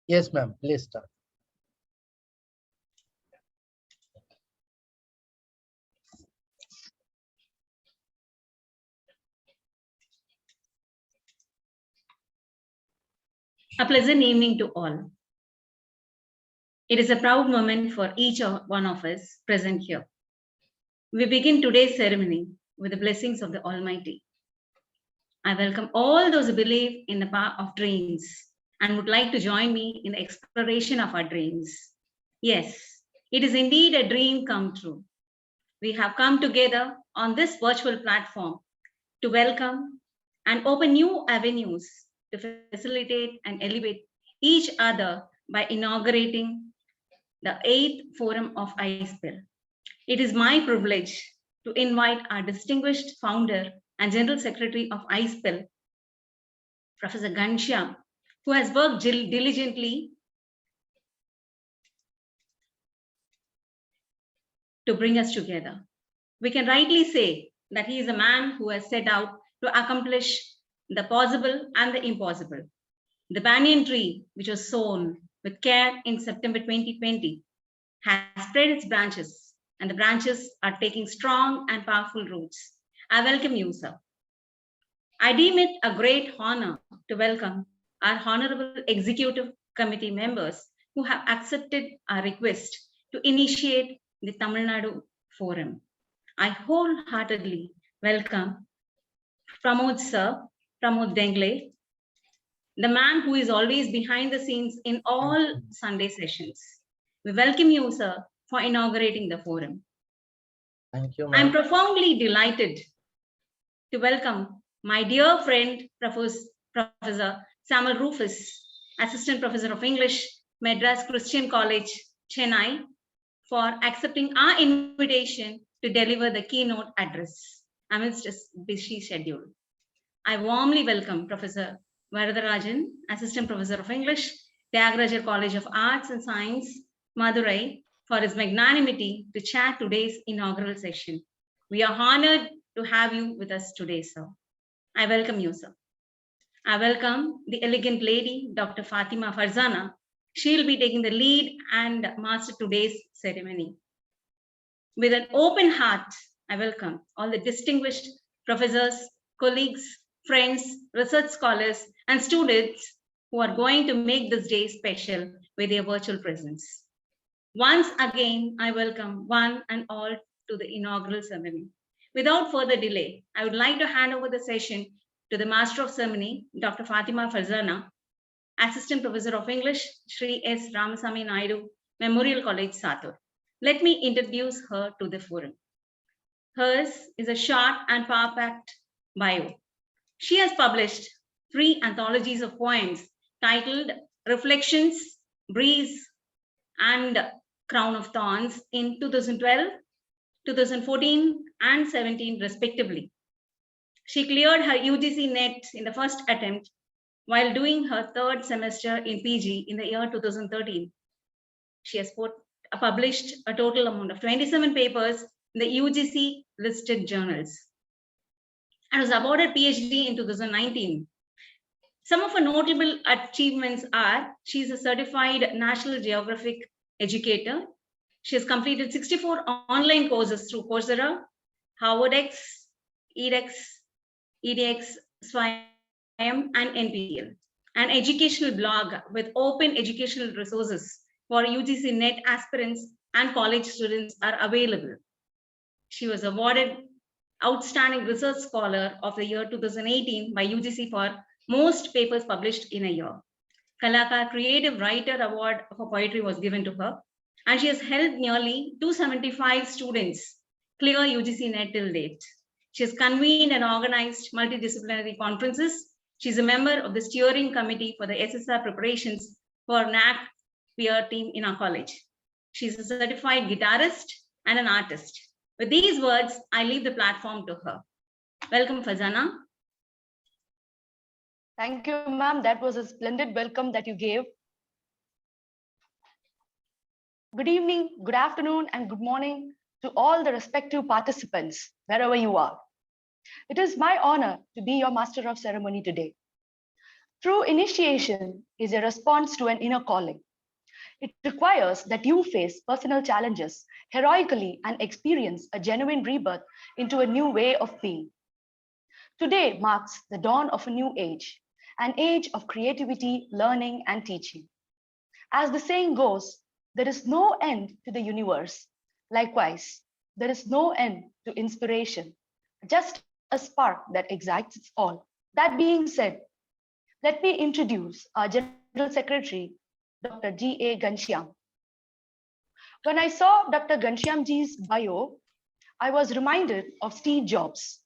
Yes, ma'am. Please start. A pleasant evening to all. It is a proud moment for each one of us present here. We begin today's ceremony with the blessings of the Almighty. I welcome all those who believe in the power of dreams and would like to join me in the exploration of our dreams. Yes, it is indeed a dream come true. We have come together on this virtual platform to welcome and open new avenues to facilitate and elevate each other by inaugurating the 8th Forum of iSPELL. It is my privilege to invite our distinguished founder and General Secretary of iSPELL, Professor Ghanshyam, who has worked diligently to bring us together. We can rightly say that he is a man who has set out to accomplish the possible and the impossible. The banyan tree, which was sown with care in September 2020, has spread its branches, and the branches are taking strong and powerful roots. I welcome you, sir. I deem it a great honor to welcome our honorable executive committee members who have accepted our request to initiate the Tamilnadu Forum. I wholeheartedly welcome Pramod sir, Pramod Dengle, the man who is always behind the scenes in all Sunday sessions. We welcome you, sir, for inaugurating the forum. Thank you, I'm ma'am. profoundly delighted to welcome my dear friend, Professor Samuel Rufus, Assistant Professor of English, Madras Christian College, Chennai, for accepting our invitation to deliver the keynote address amidst a busy schedule. I warmly welcome Professor Varadarajan, Assistant Professor of English, Tyagaraja College of Arts and Science, Madurai, for his magnanimity to chair today's inaugural session. We are honored to have you with us today, sir. I welcome you, sir. I welcome the elegant lady, Dr. Fatima Farzana. She'll be taking the lead and master today's ceremony. With an open heart, I welcome all the distinguished professors, colleagues, friends, research scholars, and students who are going to make this day special with their virtual presence. Once again, I welcome one and all to the inaugural ceremony. Without further delay, I would like to hand over the session to the Master of Ceremony, Dr. Fatima Farzana, Assistant Professor of English, Sri S. Ramasamy Naidu, Memorial College, Satur. Let me introduce her to the forum. Hers is a short and power-packed bio. She has published 3 anthologies of poems titled Reflections, Breeze, and Crown of Thorns in 2012, 2014, and 17 respectively. She cleared her UGC NET in the first attempt while doing her 3rd semester in PG in the year 2013. She has published a total amount of 27 papers in the UGC listed journals and was awarded PhD in 2019. Some of her notable achievements are: she is a certified National Geographic educator. She has completed 64 online courses through Coursera, HarvardX, edX, Swayam, and NPTEL. An educational blog with open educational resources for UGC NET aspirants and college students are available. She was awarded Outstanding Research Scholar of the year 2018 by UGC for most papers published in a year. Kalakar Creative Writer Award for Poetry was given to her, and she has helped nearly 275 students clear UGC NET till date. She has convened and organized multidisciplinary conferences. She's a member of the steering committee for the SSR preparations for NAC peer team in our college. She's a certified guitarist and an artist. With these words, I leave the platform to her. Welcome, Farzana. Thank you, ma'am. That was a splendid welcome that you gave. Good evening, good afternoon, and good morning to all the respective participants, wherever you are. It is my honor to be your master of ceremony today. True initiation is a response to an inner calling. It requires that you face personal challenges heroically and experience a genuine rebirth into a new way of being. Today marks the dawn of a new age, an age of creativity, learning, and teaching. As the saying goes, there is no end to the universe. Likewise, there is no end to inspiration, just a spark that excites all. That being said, let me introduce our General Secretary, Dr. G.A. Ghanshyam. When I saw Dr. Ghanshyamji's bio, I was reminded of Steve Jobs.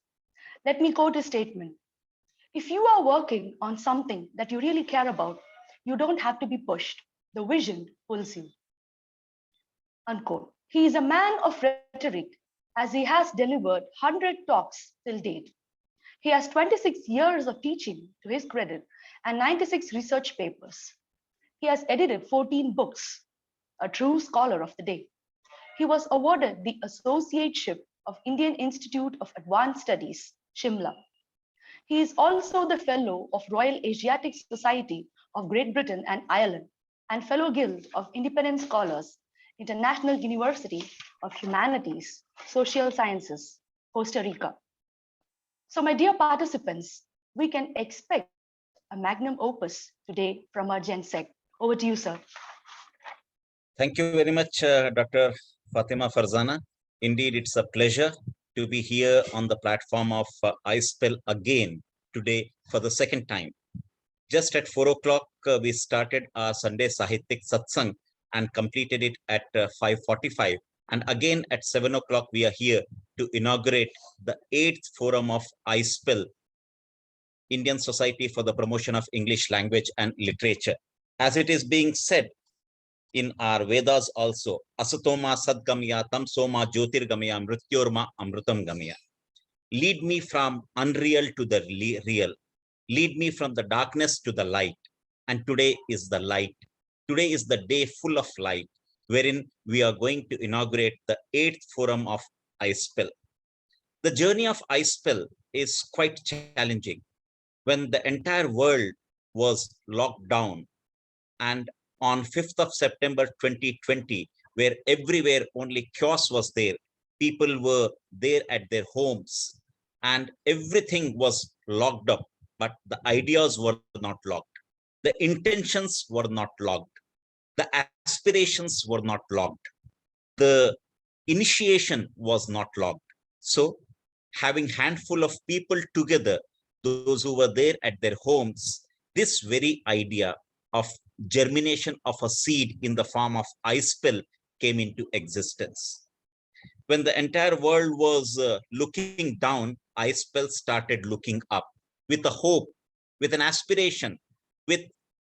Let me quote his statement. If you are working on something that you really care about, you don't have to be pushed. The vision pulls you. Unquote. He is a man of rhetoric as he has delivered 100 talks till date. He has 26 years of teaching to his credit and 96 research papers. He has edited 14 books, a true scholar of the day. He was awarded the Associateship of Indian Institute of Advanced Studies, Shimla. He is also the Fellow of Royal Asiatic Society of Great Britain and Ireland and Fellow Guild of Independent Scholars, International University of Humanities, Social Sciences, Costa Rica. So my dear participants, we can expect a magnum opus today from our GenSec. Over to you, sir. Thank you very much, Dr. Fatima Farzana. Indeed, it's a pleasure to be here on the platform of iSPELL again today for the second time. Just at 4 o'clock, we started our Sunday Sahityik Satsang and completed it at 5:45. And again at 7 o'clock, we are here to inaugurate the 8th forum of iSPELL, Indian Society for the Promotion of English Language and Literature. As it is being said in our Vedas also, Asatoma Sadgamya Tamsoma Jyotirgamya Mrityorma Amrutam Gamya. Lead me from unreal to the real. Lead me from the darkness to the light. And today is the light. Today is the day full of light, wherein we are going to inaugurate the 8th forum of iSPELL. The journey of iSPELL is quite challenging. When the entire world was locked down, and on 5th of September 2020, where everywhere only chaos was there, people were there at their homes, and everything was locked up, but the ideas were not locked. The intentions were not locked. The aspirations were not locked. The initiation was not locked. So having handful of people together, those who were there at their homes, this very idea of germination of a seed in the form of iSPELL came into existence. When the entire world was looking down, iSPELL started looking up with a hope, with an aspiration, with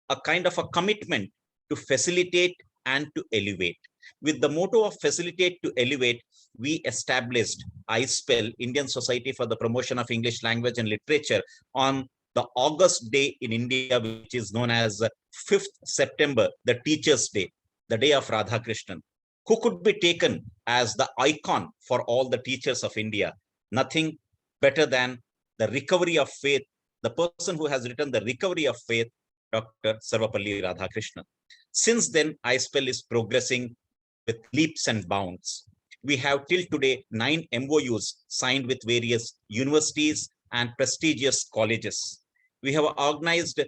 a kind of a commitment to facilitate and to elevate. With the motto of facilitate to elevate, we established iSPELL, Indian Society for the Promotion of English Language and Literature, on the August day in India, which is known as 5th September, the Teachers' Day, the day of Radhakrishnan, who could be taken as the icon for all the teachers of India. Nothing better than the recovery of faith, the person who has written the recovery of faith, Dr. Sarvapalli Radhakrishnan. Since then, iSPELL is progressing with leaps and bounds. We have till today 9 MOUs signed with various universities and prestigious colleges. We have organized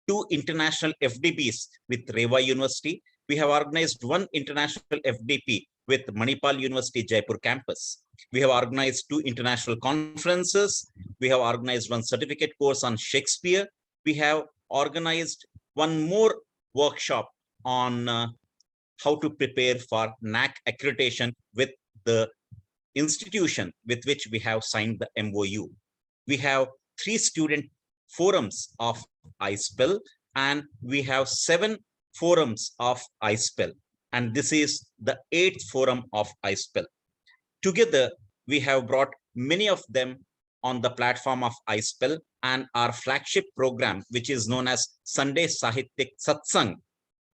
2 international FDPs with Rewa University. We have organized 1 international FDP with Manipal University, Jaipur campus. We have organized 2 international conferences. We have organized 1 certificate course on Shakespeare. We have organized 1 more workshop on how to prepare for NAC accreditation with the institution with which we have signed the MOU. We have 3 student forums of iSPELL, and we have 7 forums of iSPELL, and this is the 8th forum of iSPELL. Together, we have brought many of them on the platform of iSPELL, and our flagship program, which is known as Sunday Sahityik Satsang.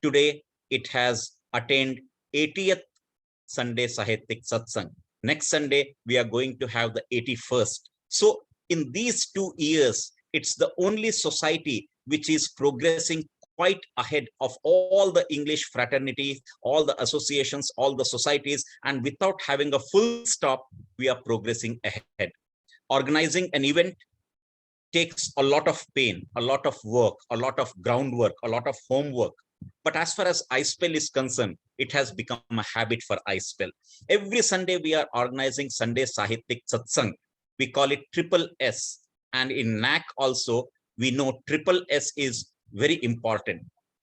Today, it has attained 80th Sunday Sahityik Satsang. Next Sunday, we are going to have the 81st. So in these 2 years, it's the only society which is progressing quite ahead of all the English fraternities, all the associations, all the societies, and without having a full stop, we are progressing ahead. Organizing an event takes a lot of pain, a lot of work, a lot of groundwork, a lot of homework. But as far as iSPELL is concerned, it has become a habit for iSPELL. Every Sunday, we are organizing Sunday Sahityak Satsang. We call it Triple S. And in NAC also, we know Triple S is very important.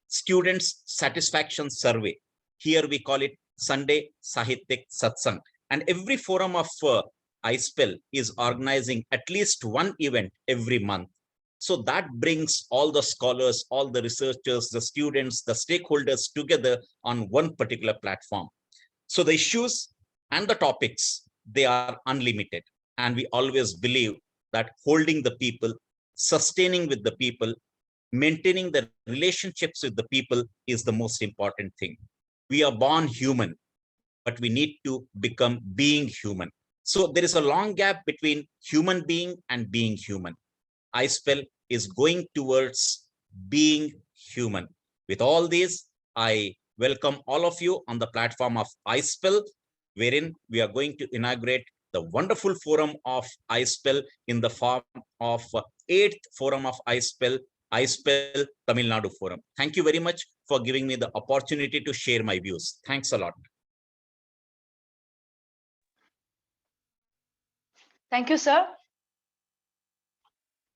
Students' satisfaction survey. Here we call it Sunday Sahityak Satsang. And every forum of iSPELL is organizing at least one event every month. So that brings all the scholars, all the researchers, the students, the stakeholders together on one particular platform. So the issues and the topics, they are unlimited. And we always believe that holding the people, sustaining with the people, maintaining the relationships with the people is the most important thing. We are born human, but we need to become being human. So there is a long gap between human being and being human. iSPELL is going towards being human. With all these, I welcome all of you on the platform of iSPELL, wherein we are going to inaugurate the wonderful forum of iSPELL in the form of 8th forum of iSPELL Tamilnadu Forum. Thank you very much for giving me the opportunity to share my views. Thanks a lot. Thank you, sir.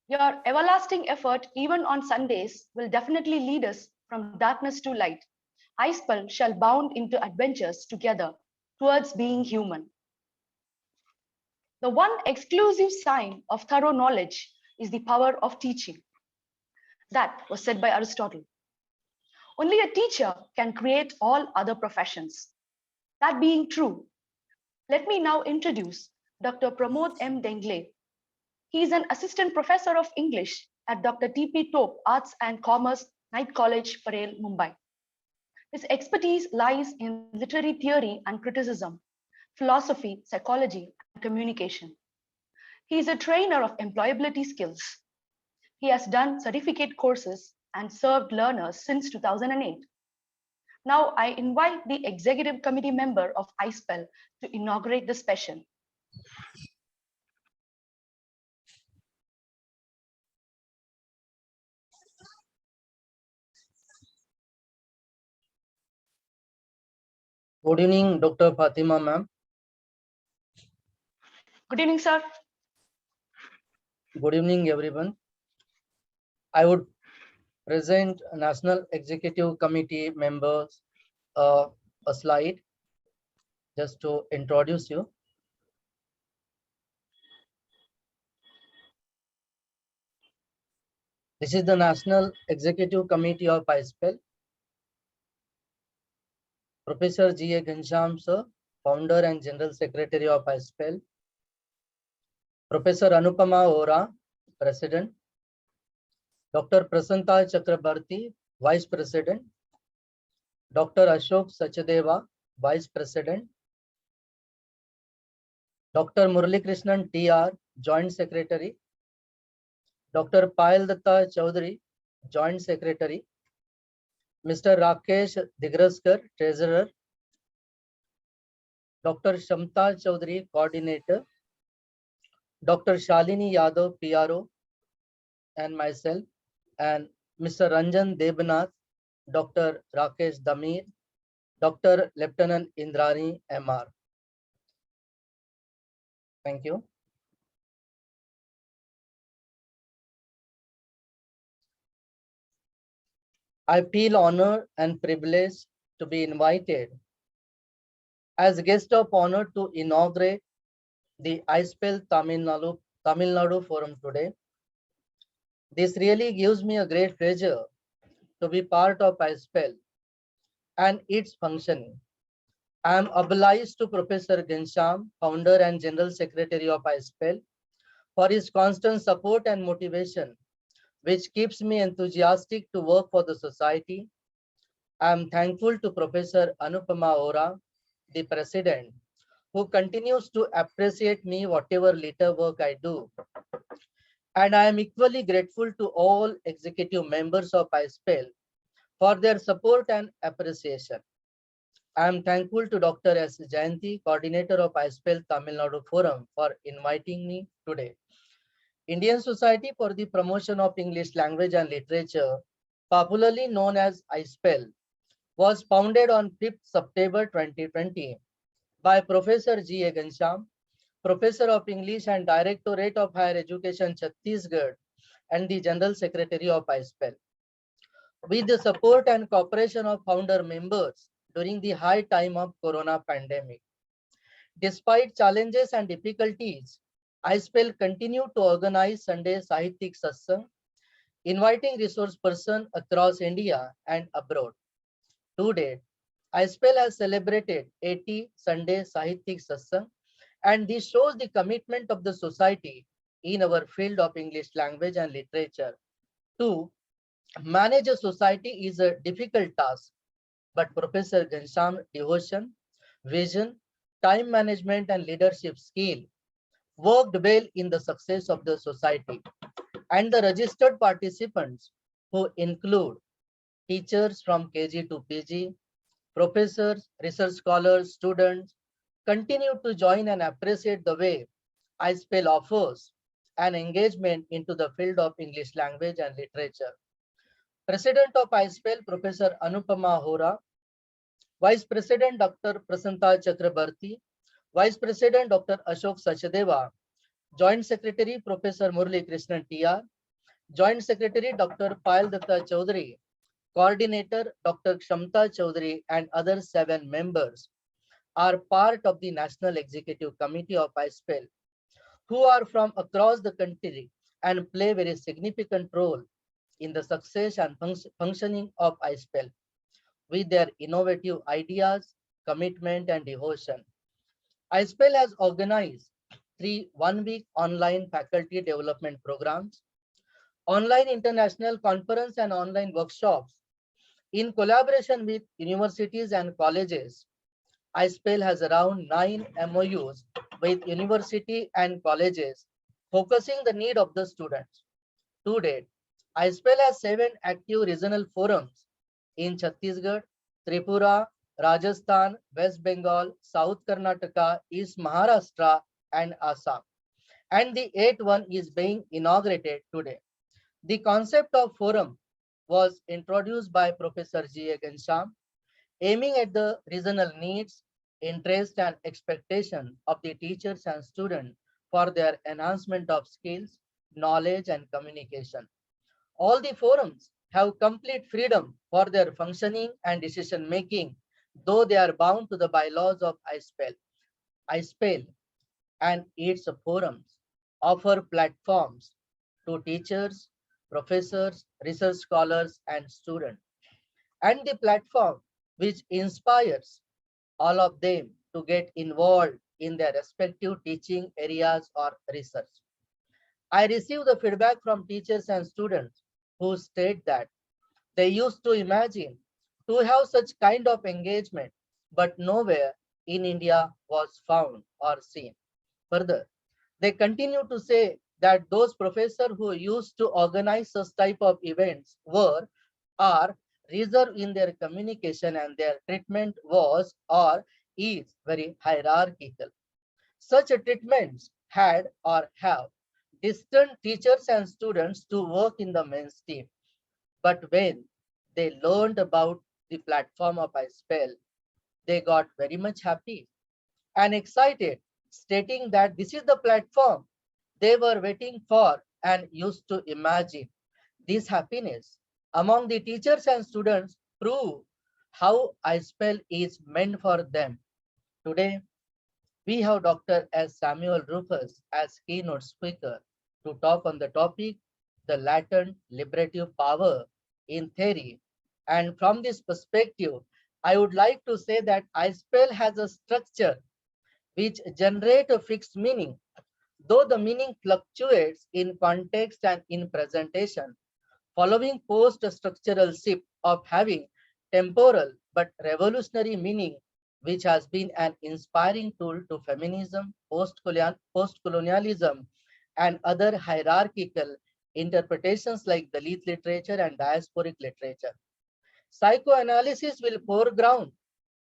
Your everlasting effort, even on Sundays, will definitely lead us from darkness to light. iSPELL shall bound into adventures together towards being human. The one exclusive sign of thorough knowledge is the power of teaching. That was said by Aristotle. Only a teacher can create all other professions. That being true, let me now introduce Dr. Pramod M. Dengle. He is an assistant professor of English at Dr. T.P. Tope Arts and Commerce, Knight College, Parel, Mumbai. His expertise lies in literary theory and criticism, philosophy, psychology, and communication. He is a trainer of employability skills. He has done certificate courses and served learners since 2008. Now I invite the executive committee member of iSPELL to inaugurate the session. Good evening, Dr. Fatima ma'am. Good evening, sir. Good evening, everyone. I would present National Executive Committee members a slide just to introduce you. This is the National Executive Committee of iSPELL. Professor G.A. Ghanshyam sir, Founder and General Secretary of iSPELL. Professor Anupama Ora, President. Dr. Prasanta Chakrabarti, Vice President. Dr. Ashok Sachadeva, Vice President. Dr. Murali Krishnan TR, Joint Secretary. Dr. Payal Datta Chaudhary, Joint Secretary. Mr. Rakesh Digraskar, Treasurer. Dr. Shamta Chaudhary, Coordinator. Dr. Shalini Yadav, PRO, and myself, and Mr. Ranjan Debnath, Dr. Rakesh Damir, Dr. Lieutenant Indrani MR. Thank you. I feel honored and privileged to be invited as guest of honor to inaugurate the iSPELL Tamilnadu Forum today. This really gives me a great pleasure to be part of iSPELL and its functioning. I am obliged to Professor Ghanshyam, Founder and General Secretary of iSPELL, for his constant support and motivation, which keeps me enthusiastic to work for the society. I am thankful to Professor Anupama Ora, the President, who continues to appreciate me whatever little work I do. And I am equally grateful to all executive members of iSPELL for their support and appreciation. I am thankful to Dr. S. Jayanti, coordinator of iSPELL Tamil Nadu Forum, for inviting me today. Indian Society for the Promotion of English Language and Literature, popularly known as iSPELL, was founded on 5th September 2020 by Professor G. A. Gansham, Professor of English and Directorate of Higher Education, Chhattisgarh, and the General Secretary of iSPELL. With the support and cooperation of founder members during the high time of Corona pandemic. Despite challenges and difficulties, iSPELL continued to organize Sunday Sahityak Satsang, inviting resource persons across India and abroad. To date, iSPELL has celebrated 80 Sunday Sahityak Satsang, and this shows the commitment of the society in our field of English language and literature. To manage a society is a difficult task, but Professor Ghansham's devotion, vision, time management, and leadership skill worked well in the success of the society. And the registered participants, who include teachers from KG to PG, professors, research scholars, students, continue to join and appreciate the way iSPELL offers an engagement into the field of English language and literature. President of iSPELL, Professor Anupama Hora, Vice President Dr. Prasanta Chakrabarti, Vice President Dr. Ashok Sachdeva, Joint Secretary Professor Murli Krishnan TR, Joint Secretary Dr. Payal Datta Chaudhary, Coordinator Dr. Kshamta Chaudhary, and other 7 members are part of the National Executive Committee of iSPELL, who are from across the country and play a very significant role in the success and functioning of iSPELL with their innovative ideas, commitment, and devotion. iSPELL has organized 3 one-week online faculty development programs, online international conference and online workshops in collaboration with universities and colleges. iSPELL has around 9 MOUs with university and colleges, focusing the need of the students. To date, iSPELL has 7 active regional forums in Chhattisgarh, Tripura, Rajasthan, West Bengal, South Karnataka, East Maharashtra, and Assam. And the 8th one is being inaugurated today. The concept of forum was introduced by Professor G. A. Gansham, aiming at the regional needs, interest, and expectation of the teachers and students for their enhancement of skills, knowledge, and communication. All the forums have complete freedom for their functioning and decision making, though they are bound to the bylaws of iSPELL. iSPELL and its forums offer platforms to teachers, professors, research scholars, and students, and the platform which inspires all of them to get involved in their respective teaching areas or research. I receive the feedback from teachers and students who state that they used to imagine to have such kind of engagement, but nowhere in India was found or seen. Further, they continue to say that those professors who used to organize such type of events are reserved in their communication, and their treatment was or is very hierarchical. Such treatments had or have distant teachers and students to work in the mainstream. But when they learned about the platform of iSPELL, they got very much happy and excited, stating that this is the platform they were waiting for and used to imagine. This happiness among the teachers and students prove how iSPELL is meant for them. Today, we have Dr. S. Samuel Rufus as keynote speaker to talk on the topic, the latent liberative power in theory. And from this perspective, I would like to say that iSPELL has a structure which generates a fixed meaning, though the meaning fluctuates in context and in presentation, following post-structural shift of having temporal but revolutionary meaning which has been an inspiring tool to feminism, post-colonialism, and other hierarchical interpretations like Dalit literature and diasporic literature. Psychoanalysis will foreground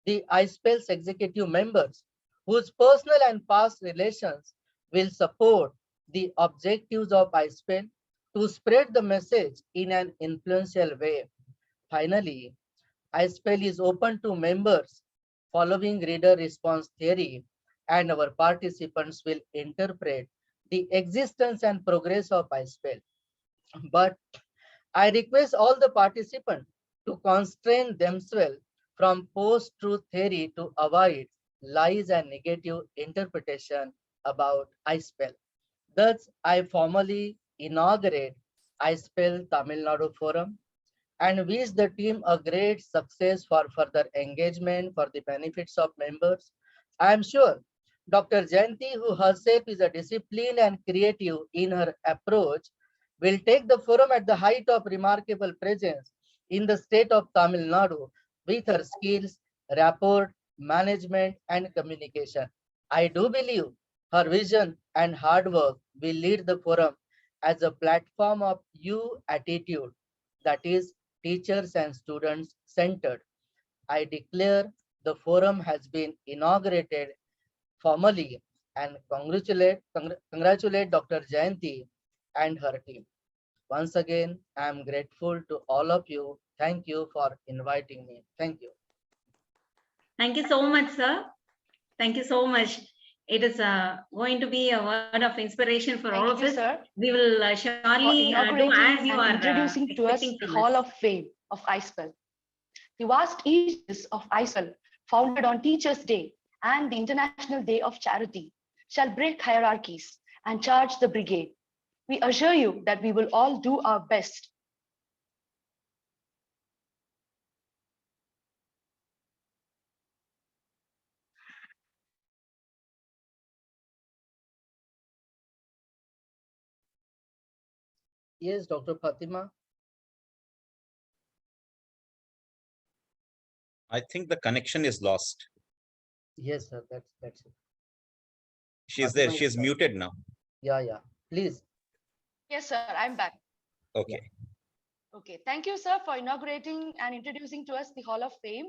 the iSPELL's executive members, whose personal and past relations will support the objectives of iSPELL to spread the message in an influential way. Finally, iSPELL is open to members following reader response theory, and our participants will interpret the existence and progress of iSPELL. But I request all the participants to constrain themselves from post-truth theory to avoid lies and negative interpretation about iSPELL. Thus, I formally inaugurate iSPELL Tamil Nadu Forum and wish the team a great success for further engagement for the benefits of members. I am sure Dr. Jayanti, who herself is a disciplined and creative in her approach, will take the forum at the height of remarkable presence in the state of Tamil Nadu with her skills, rapport, management, and communication. I do believe her vision and hard work will lead the forum as a platform of you attitude, that is, teachers and students centered. I declare the forum has been inaugurated formally and congratulate Dr. Jayanti and her team. Once again, I am grateful to all of you. Thank you for inviting me. Thank you. Thank you so much, sir. Thank you so much. It is going to be a word of inspiration for all of us. Sir, We will for surely do inaugurating as you and are introducing to us expecting the from Hall us. of Fame of iSPELL. The vast aegis of iSPELL, founded on Teachers' Day and the International Day of Charity, shall break hierarchies and charge the brigade. We assure you that we will all do our best. Yes, Dr. Fatima. I think the connection is lost. Yes, sir. That's it. She's there. Fatima She is muted now. Yeah. Please. Yes, sir, I'm back. Okay. Okay, thank you, sir, for inaugurating and introducing to us the Hall of Fame.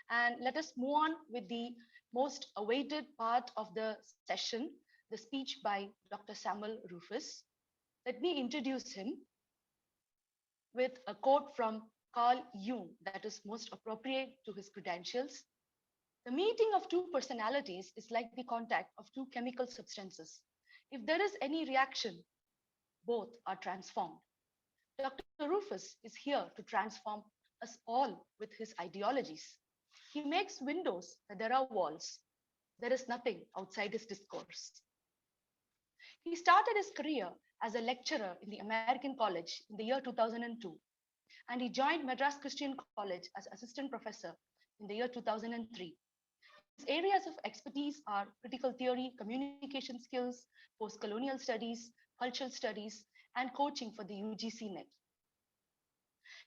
And let us move on with the most awaited part of the session, the speech by Dr. Samuel Rufus. Let me introduce him with a quote from Carl Jung that is most appropriate to his credentials. The meeting of two personalities is like the contact of two chemical substances. If there is any reaction, both are transformed. Dr. Rufus is here to transform us all with his ideologies. He makes windows where there are walls. There is nothing outside his discourse. He started his career as a lecturer in the American College in the year 2002, and he joined Madras Christian College as assistant professor in the year 2003. His areas of expertise are critical theory, communication skills, post-colonial studies, cultural studies, and coaching for the UGC NET.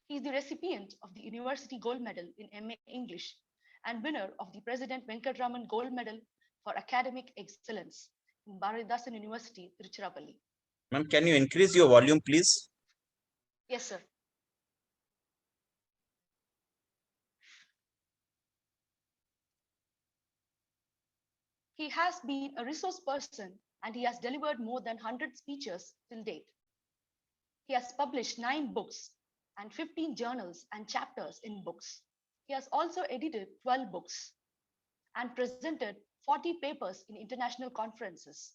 He is the recipient of the University Gold Medal in MA English and winner of the President Venkatraman Gold Medal for Academic Excellence in Bharatdasan University, Tiruchirappalli. Ma'am, can you increase your volume, please? Yes, sir. He has been a resource person and he has delivered more than 100 speeches till date. He has published 9 books and 15 journals and chapters in books. He has also edited 12 books and presented 40 papers in international conferences.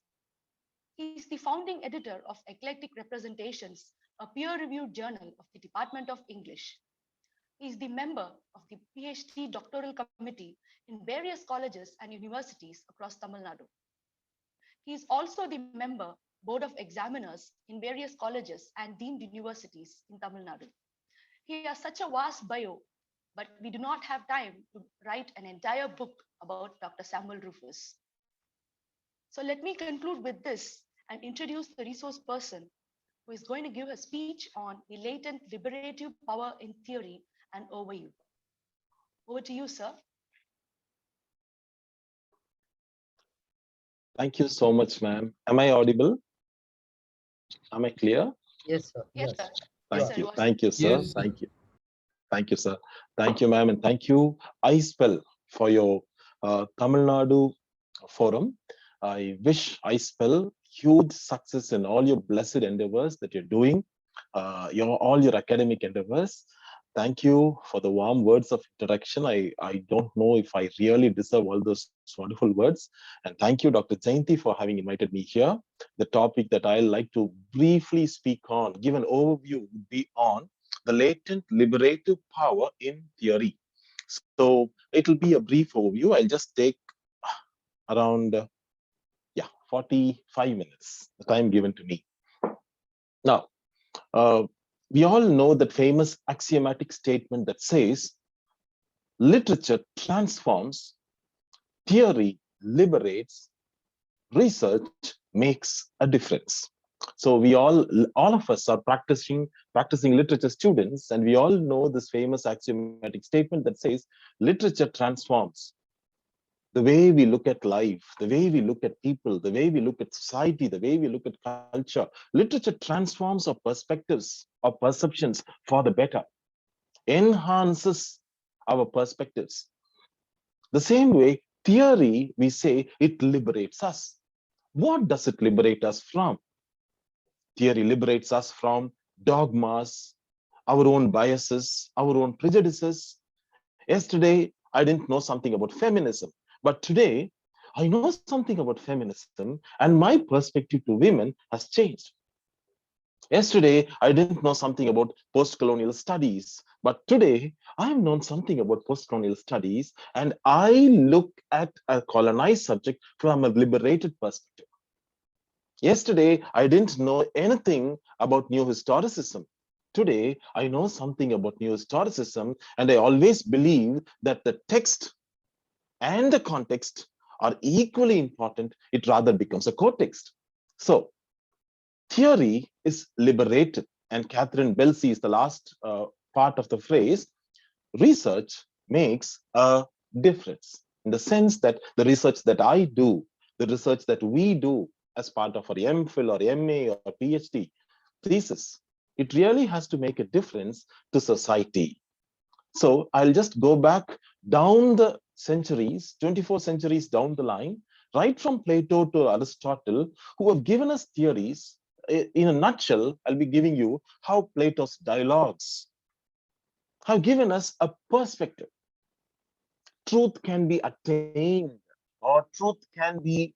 He is the founding editor of Eclectic Representations, a peer-reviewed journal of the Department of English. He is the member of the PhD doctoral committee in various colleges and universities across Tamil Nadu. He is also the member board of examiners in various colleges and deemed universities in Tamil Nadu. He has such a vast bio, but we do not have time to write an entire book about Dr. Samuel Rufus. So let me conclude with this and introduce the resource person who is going to give a speech on the latent liberative power in theory and overview. Over to you, sir. Thank you so much, ma'am. Am I audible? Am I clear? Yes, sir. Yes, Yes. sir. You Thank are. you. Thank you, sir. Yes, Thank you. Thank you, sir. Thank you, ma'am. And thank you, iSPELL, for your Tamil Nadu forum. I wish iSPELL huge success in all your blessed endeavors that you're doing, all your academic endeavors. Thank you for the warm words of introduction. I don't know if I really deserve all those wonderful words. And thank you, Dr. Jayanti, for having invited me here. The topic that I like to briefly speak on, give an overview, would be on the latent liberative power in theory. So it'll be a brief overview. I'll just take around 45 minutes, the time given to me. Now, we all know that famous axiomatic statement that says literature transforms, theory liberates, research makes a difference. So we all of us are practicing literature students, and we all know this famous axiomatic statement that says literature transforms the way we look at life, the way we look at people, the way we look at society, the way we look at culture. Literature transforms our perspectives, our perceptions for the better, enhances our perspectives. The same way, theory, we say it liberates us. What does it liberate us from? Theory liberates us from dogmas, our own biases, our own prejudices. Yesterday, I didn't know something about feminism, but today I know something about feminism, and my perspective to women has changed. Yesterday, I didn't know something about post-colonial studies, but today I've known something about post-colonial studies, and I look at a colonized subject from a liberated perspective. Yesterday, I didn't know anything about new historicism. Today, I know something about new historicism, and I always believe that the text and the context are equally important. It rather becomes a co-text. So, theory is liberated, and Catherine Bell sees the last part of the phrase, research makes a difference, in the sense that the research that I do, the research that we do as part of our MPhil or MA or PhD thesis, it really has to make a difference to society. So I'll just go back down the centuries, 24 centuries down the line, right from Plato to Aristotle, who have given us theories. In a nutshell, I'll be giving you how Plato's dialogues have given us a perspective. Truth can be attained, or truth can be,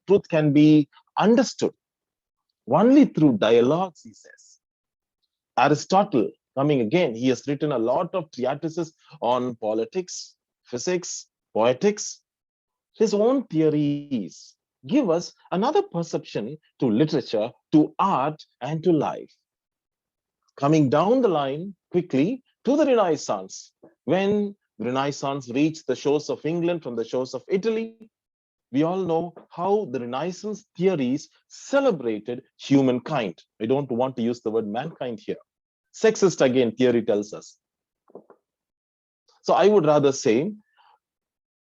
truth can be understood only through dialogues, he says. Aristotle, coming again, he has written a lot of treatises on politics, physics, poetics. His own theories give us another perception to literature, to art, and to life. Coming down the line quickly to the Renaissance, when the Renaissance reached the shores of England from the shores of Italy, we all know how the Renaissance theories celebrated humankind. I don't want to use the word mankind here. Sexist again, theory tells us. So I would rather say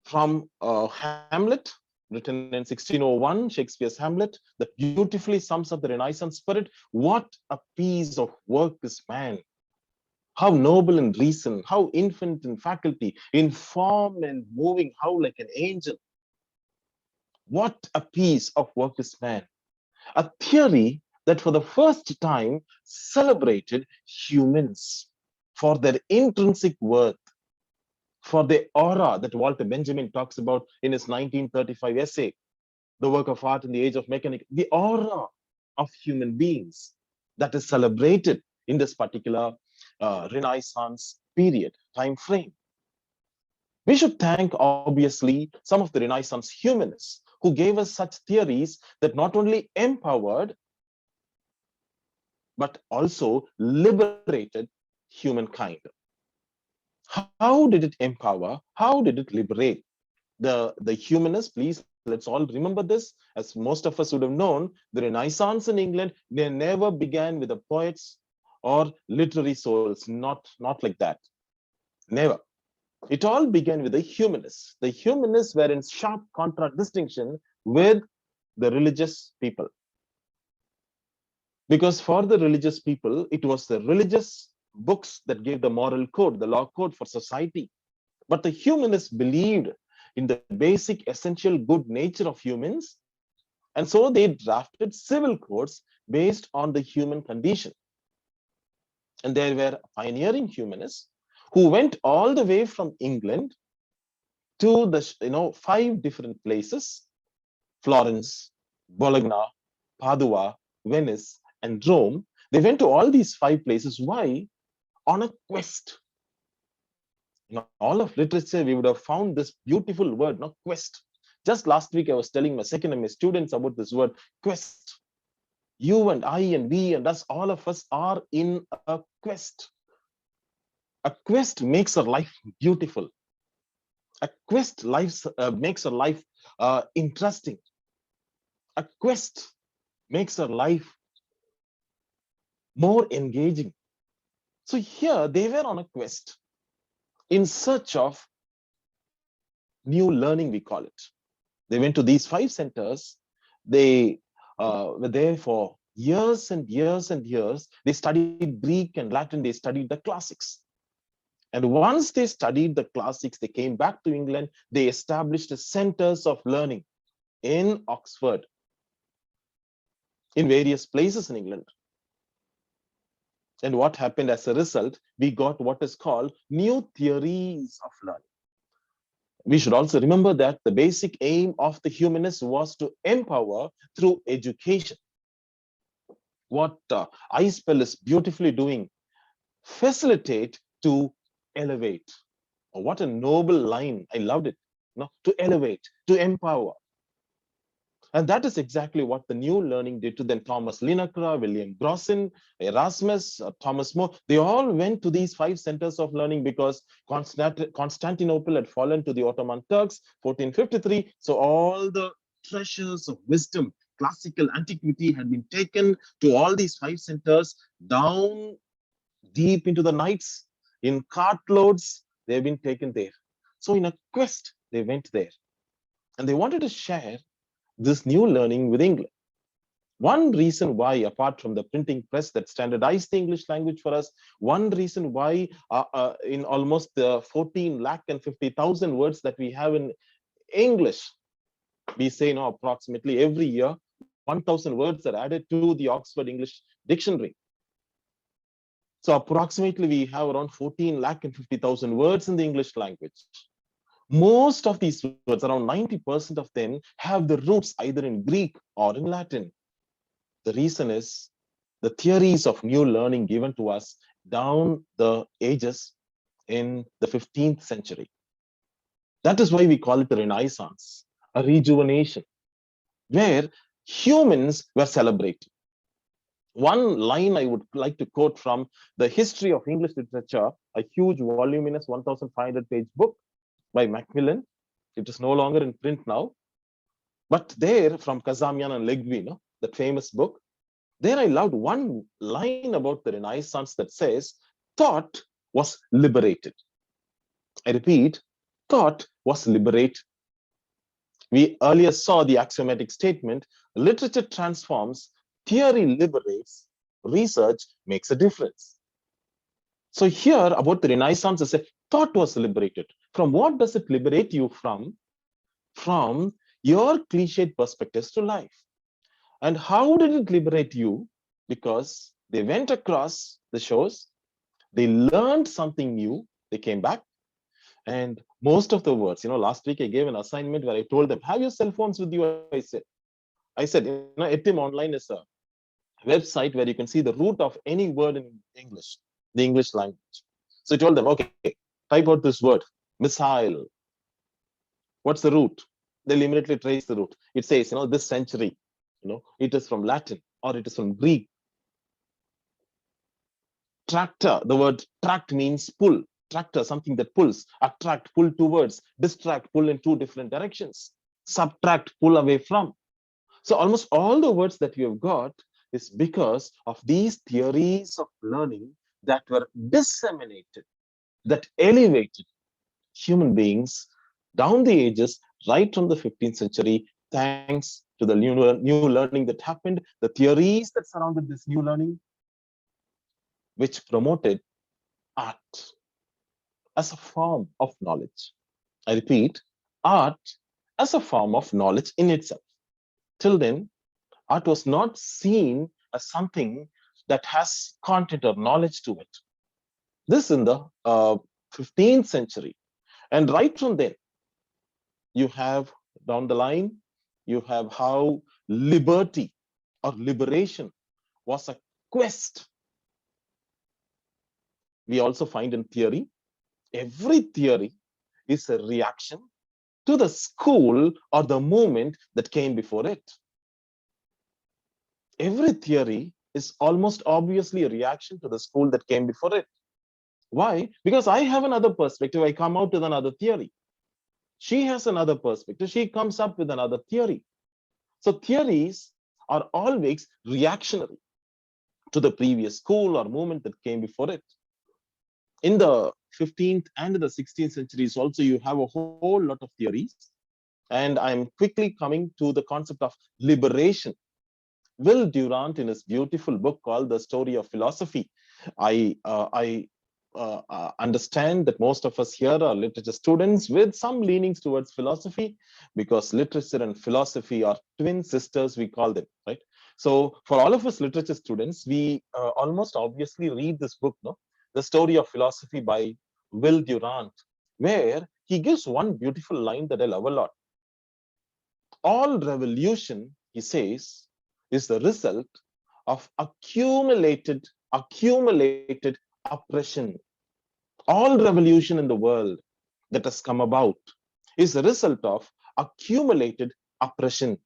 from Hamlet, written in 1601, Shakespeare's Hamlet, that beautifully sums up the Renaissance spirit. What a piece of work is man. How noble in reason, how infinite in faculty, in form and moving, how like an angel. What a piece of work is man. A theory that for the first time celebrated humans for their intrinsic worth, for the aura that Walter Benjamin talks about in his 1935 essay, The Work of Art in the Age of Mechanics, the aura of human beings that is celebrated in this particular Renaissance period, time frame. We should thank, obviously, some of the Renaissance humanists who gave us such theories that not only empowered, but also liberated humankind. How did it empower? How did it liberate? The humanists, please, let's all remember this, as most of us would have known, the Renaissance in England, they never began with the poets or literary souls, not like that. Never. It all began with the humanists. The humanists were in sharp contradistinction with the religious people. Because for the religious people, it was the religious books that gave the moral code, the law code for society. But the humanists believed in the basic essential good nature of humans. And so they drafted civil codes based on the human condition. And there were pioneering humanists who went all the way from England to the 5 different places: Florence, Bologna, Padua, Venice, and Rome. They went to all these 5 places. Why? On a quest. In all of literature, we would have found this beautiful word, no, quest. Just last week, I was telling my second MA students about this word, quest. You and I and we and us, all of us are in a quest. A quest makes our life beautiful. A quest makes our life interesting. A quest makes our life more engaging. So here they were on a quest in search of new learning, we call it. They went to these 5 centers. They were there for years and years and years. They studied Greek and Latin. They studied the classics. And once they studied the classics, they came back to England. They established centers of learning in Oxford, in various places in England. And what happened as a result? We got what is called new theories of learning. We should also remember that the basic aim of the humanists was to empower through education. What iSPELL is beautifully doing, facilitate to elevate. Oh, what a noble line. I loved it. No, to elevate, to empower. And that is exactly what the new learning did to them. Thomas Linacre, William Grossin, Erasmus, Thomas More, they all went to these 5 centers of learning because Constantinople had fallen to the Ottoman Turks, 1453. So all the treasures of wisdom, classical antiquity had been taken to all these 5 centers, down deep into the nights, in cartloads, they've been taken there. So in a quest, they went there. And they wanted to share this new learning with England. One reason why, apart from the printing press that standardized the English language for us, one reason why in almost the 14,50,000 words that we have in English, we say now approximately every year, 1,000 words are added to the Oxford English Dictionary. So approximately we have around 14,50,000 words in the English language. Most of these words, around 90% of them, have the roots either in Greek or in Latin. The reason is the theories of new learning given to us down the ages in the 15th century. That is why we call it a renaissance, a rejuvenation, where humans were celebrated. One line I would like to quote from the History of English Literature, a huge voluminous 1,500-page book by Macmillan. It is no longer in print now. But there, from Kazamian and Leguino, that famous book, there I loved one line about the Renaissance that says, thought was liberated. I repeat, thought was liberated. We earlier saw the axiomatic statement, literature transforms, theory liberates, research makes a difference. So here about the Renaissance, I say, thought was liberated. From what does it liberate you from? From your cliched perspectives to life. And how did it liberate you? Because they went across the shores, they learned something new, they came back, and most of the words, last week I gave an assignment where I told them, have your cell phones with you, I said, Etim Online is a website where you can see the root of any word in English, the English language. So I told them, okay, type out this word, missile. What's the root? They'll immediately trace the root. It says, this century, it is from Latin or it is from Greek. Tractor, the word tract means pull. Tractor, something that pulls. Attract, pull towards. Distract, pull in 2 different directions. Subtract, pull away from. So almost all the words that we have got is because of these theories of learning that were disseminated, that elevated human beings down the ages, right from the 15th century, thanks to the new learning that happened, the theories that surrounded this new learning, which promoted art as a form of knowledge. I repeat, art as a form of knowledge in itself. Till then, art was not seen as something that has content or knowledge to it. This in the 15th century. And right from then, you have down the line, you have how liberty or liberation was a quest. We also find in theory, every theory is a reaction to the school or the movement that came before it. Every theory is almost obviously a reaction to the school that came before it. Why? Because I have another perspective, I come out with another theory. She has another perspective, she comes up with another theory. So theories are always reactionary to the previous school or movement that came before it. In the 15th and the 16th centuries also, you have a whole lot of theories. And I'm quickly coming to the concept of liberation. Will Durant, in his beautiful book called The Story of Philosophy, I understand that most of us here are literature students with some leanings towards philosophy, because literature and philosophy are twin sisters, we call them, right? So for all of us literature students, we almost obviously read this book, no? The Story of Philosophy by Will Durant, where he gives one beautiful line that I love a lot. All revolution, he says, is the result of accumulated oppression. All revolution in the world that has come about is the result of accumulated oppression.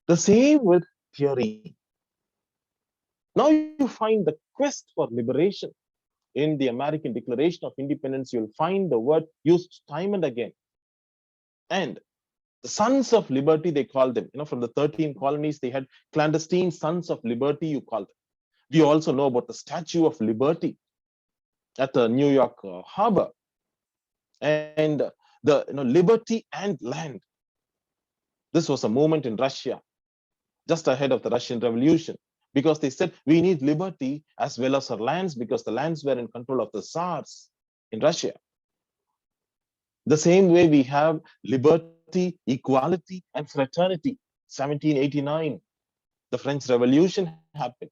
The same with theory. Now you find the quest for liberation. In the American Declaration of Independence, you'll find the word used time and again. And the sons of liberty, they call them, from the 13 colonies, they had clandestine sons of liberty, you call them. We also know about the Statue of Liberty at the New York harbor, and the liberty and land. This was a movement in Russia, just ahead of the Russian Revolution, because they said we need liberty as well as our lands, because the lands were in control of the Tsars in Russia. The same way we have liberty, equality, and fraternity. 1789, the French Revolution happened.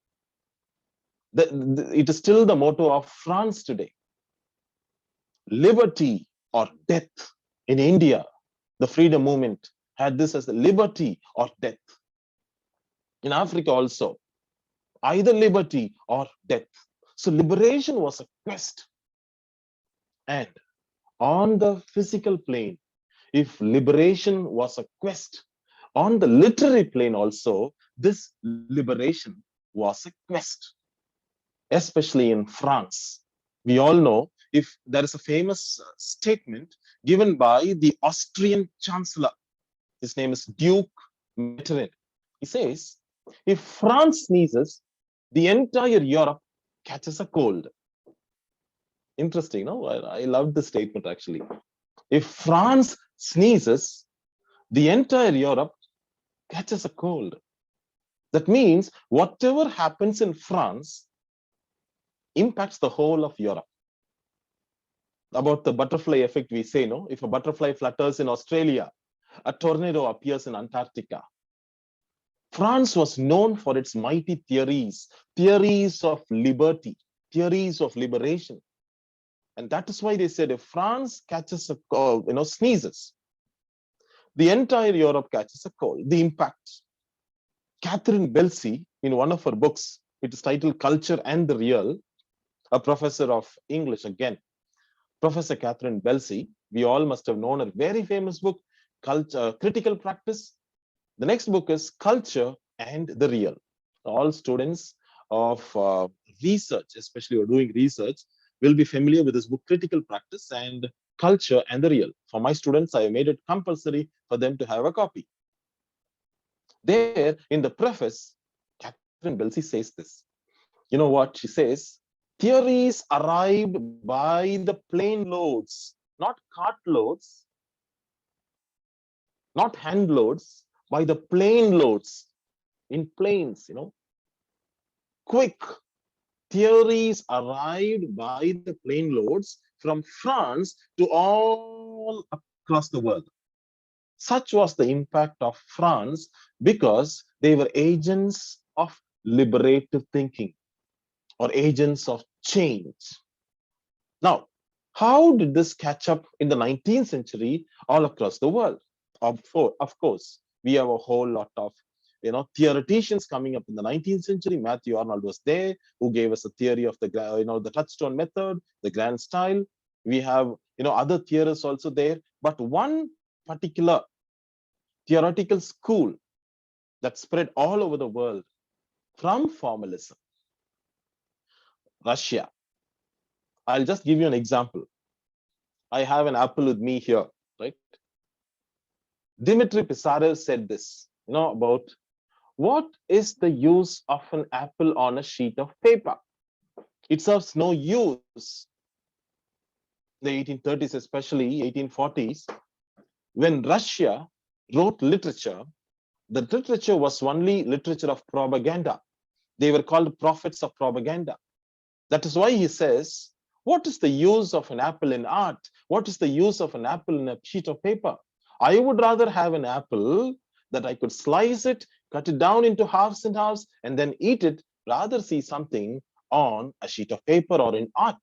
It is still the motto of France today. Liberty or death. In India, the freedom movement had this as liberty or death. In Africa also, either liberty or death. So liberation was a quest. And on the physical plane, if liberation was a quest, on the literary plane also, this liberation was a quest, especially in France. We all know, if there is a famous statement given by the Austrian Chancellor, his name is Duke Metternich. He says, if France sneezes, the entire Europe catches a cold. Interesting, no? I love the statement actually. If France sneezes, the entire Europe catches a cold. That means whatever happens in France impacts the whole of Europe. About the butterfly effect, we say, no? If a butterfly flutters in Australia, a tornado appears in Antarctica. France was known for its mighty theories of liberty, theories of liberation. And that is why they said if France catches a sneezes, the entire Europe catches a cold. The impact. Catherine Belsey, in one of her books, it is titled Culture and the Real, a professor of English again, Professor Catherine Belsey, we all must have known her very famous book, Critical Practice. The next book is Culture and the Real. All students of research, especially who are doing research, will be familiar with this book, Critical Practice and Culture and the Real. For my students, I made it compulsory for them to have a copy. There, in the preface, Catherine Belsey says this. You know what she says? theories arrived by the plane loads, not cart loads, not hand loads, by the plane loads in planes, quick theories arrived by the plane loads from France to all across the world. Such was the impact of France because they were agents of liberative thinking or agents of change. Now, how did this catch up in the 19th century all across the world? Of course, we have a whole lot of theoreticians coming up in the 19th century. Matthew Arnold was there, who gave us a theory of the touchstone method, the grand style. We have other theorists also there, but one particular theoretical school that spread all over the world from formalism, Russia. I'll just give you an example. I have an apple with me here, right? Dmitry Pisarev said this, about what is the use of an apple on a sheet of paper? It serves no use. The 1830s, especially 1840s, when Russia wrote literature, the literature was only literature of propaganda. They were called prophets of propaganda. That is why he says, what is the use of an apple in art? What is the use of an apple in a sheet of paper? I would rather have an apple that I could slice it, cut it down into halves and halves, and then eat it, rather see something on a sheet of paper or in art.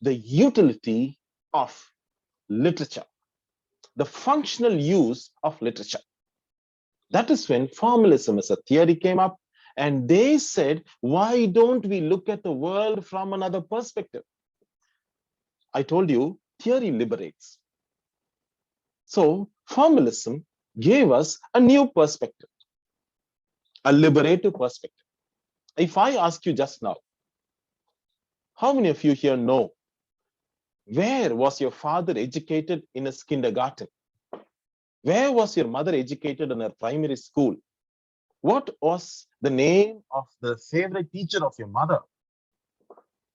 The utility of literature, the functional use of literature. That is when formalism as a theory came up, and they said, why don't we look at the world from another perspective? I told you, theory liberates. So formalism gave us a new perspective, a liberative perspective. If I ask you just now, how many of you here know, where was your father educated in his kindergarten? Where was your mother educated in her primary school? What was the name of the favorite teacher of your mother?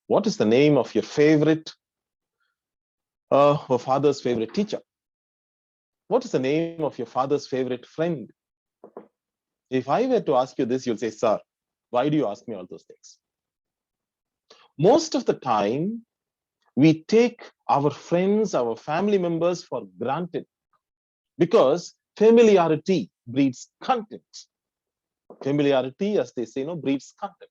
What is the name of your favorite, or father's favorite teacher? What is the name of your father's favorite friend? If I were to ask you this, you'll say, sir, why do you ask me all those things? Most of the time, we take our friends, our family members for granted because familiarity breeds content. Familiarity, as they say, breeds content.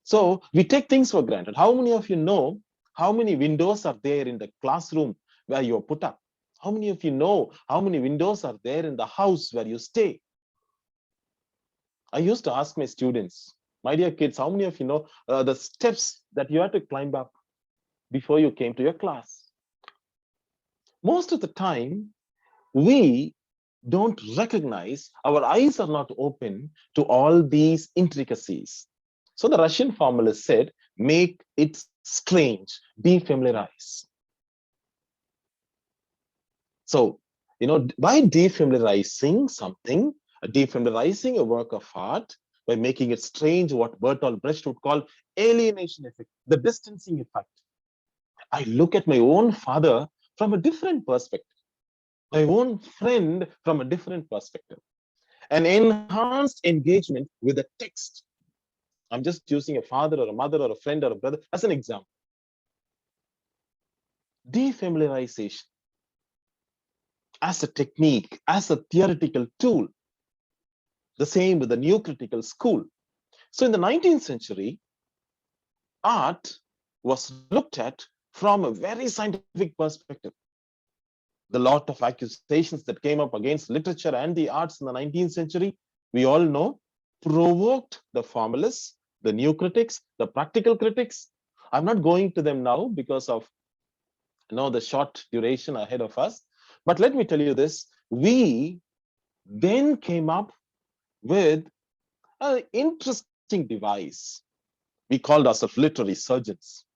So we take things for granted. How many of you know how many windows are there in the classroom where you're put up? How many of you know how many windows are there in the house where you stay? I used to ask my students, my dear kids, how many of you know the steps that you had to climb up before you came to your class? Most of the time, we don't recognize, our eyes are not open to all these intricacies. So the Russian formalist said, make it strange, defamiliarize. So, by defamiliarizing something, defamiliarizing a work of art, by making it strange, what Bertolt Brecht would call alienation effect, the distancing effect. I look at my own father from a different perspective, my own friend from a different perspective, an enhanced engagement with the text. I'm just using a father or a mother or a friend or a brother as an example. Defamiliarization as a technique, as a theoretical tool. The same with the new critical school. So in the 19th century, art was looked at from a very scientific perspective. The lot of accusations that came up against literature and the arts in the 19th century, we all know, provoked the formalists, the new critics, the practical critics. I'm not going to them now because of the short duration ahead of us. But let me tell you this, we then came up with an interesting device. We called ourselves literary surgeons.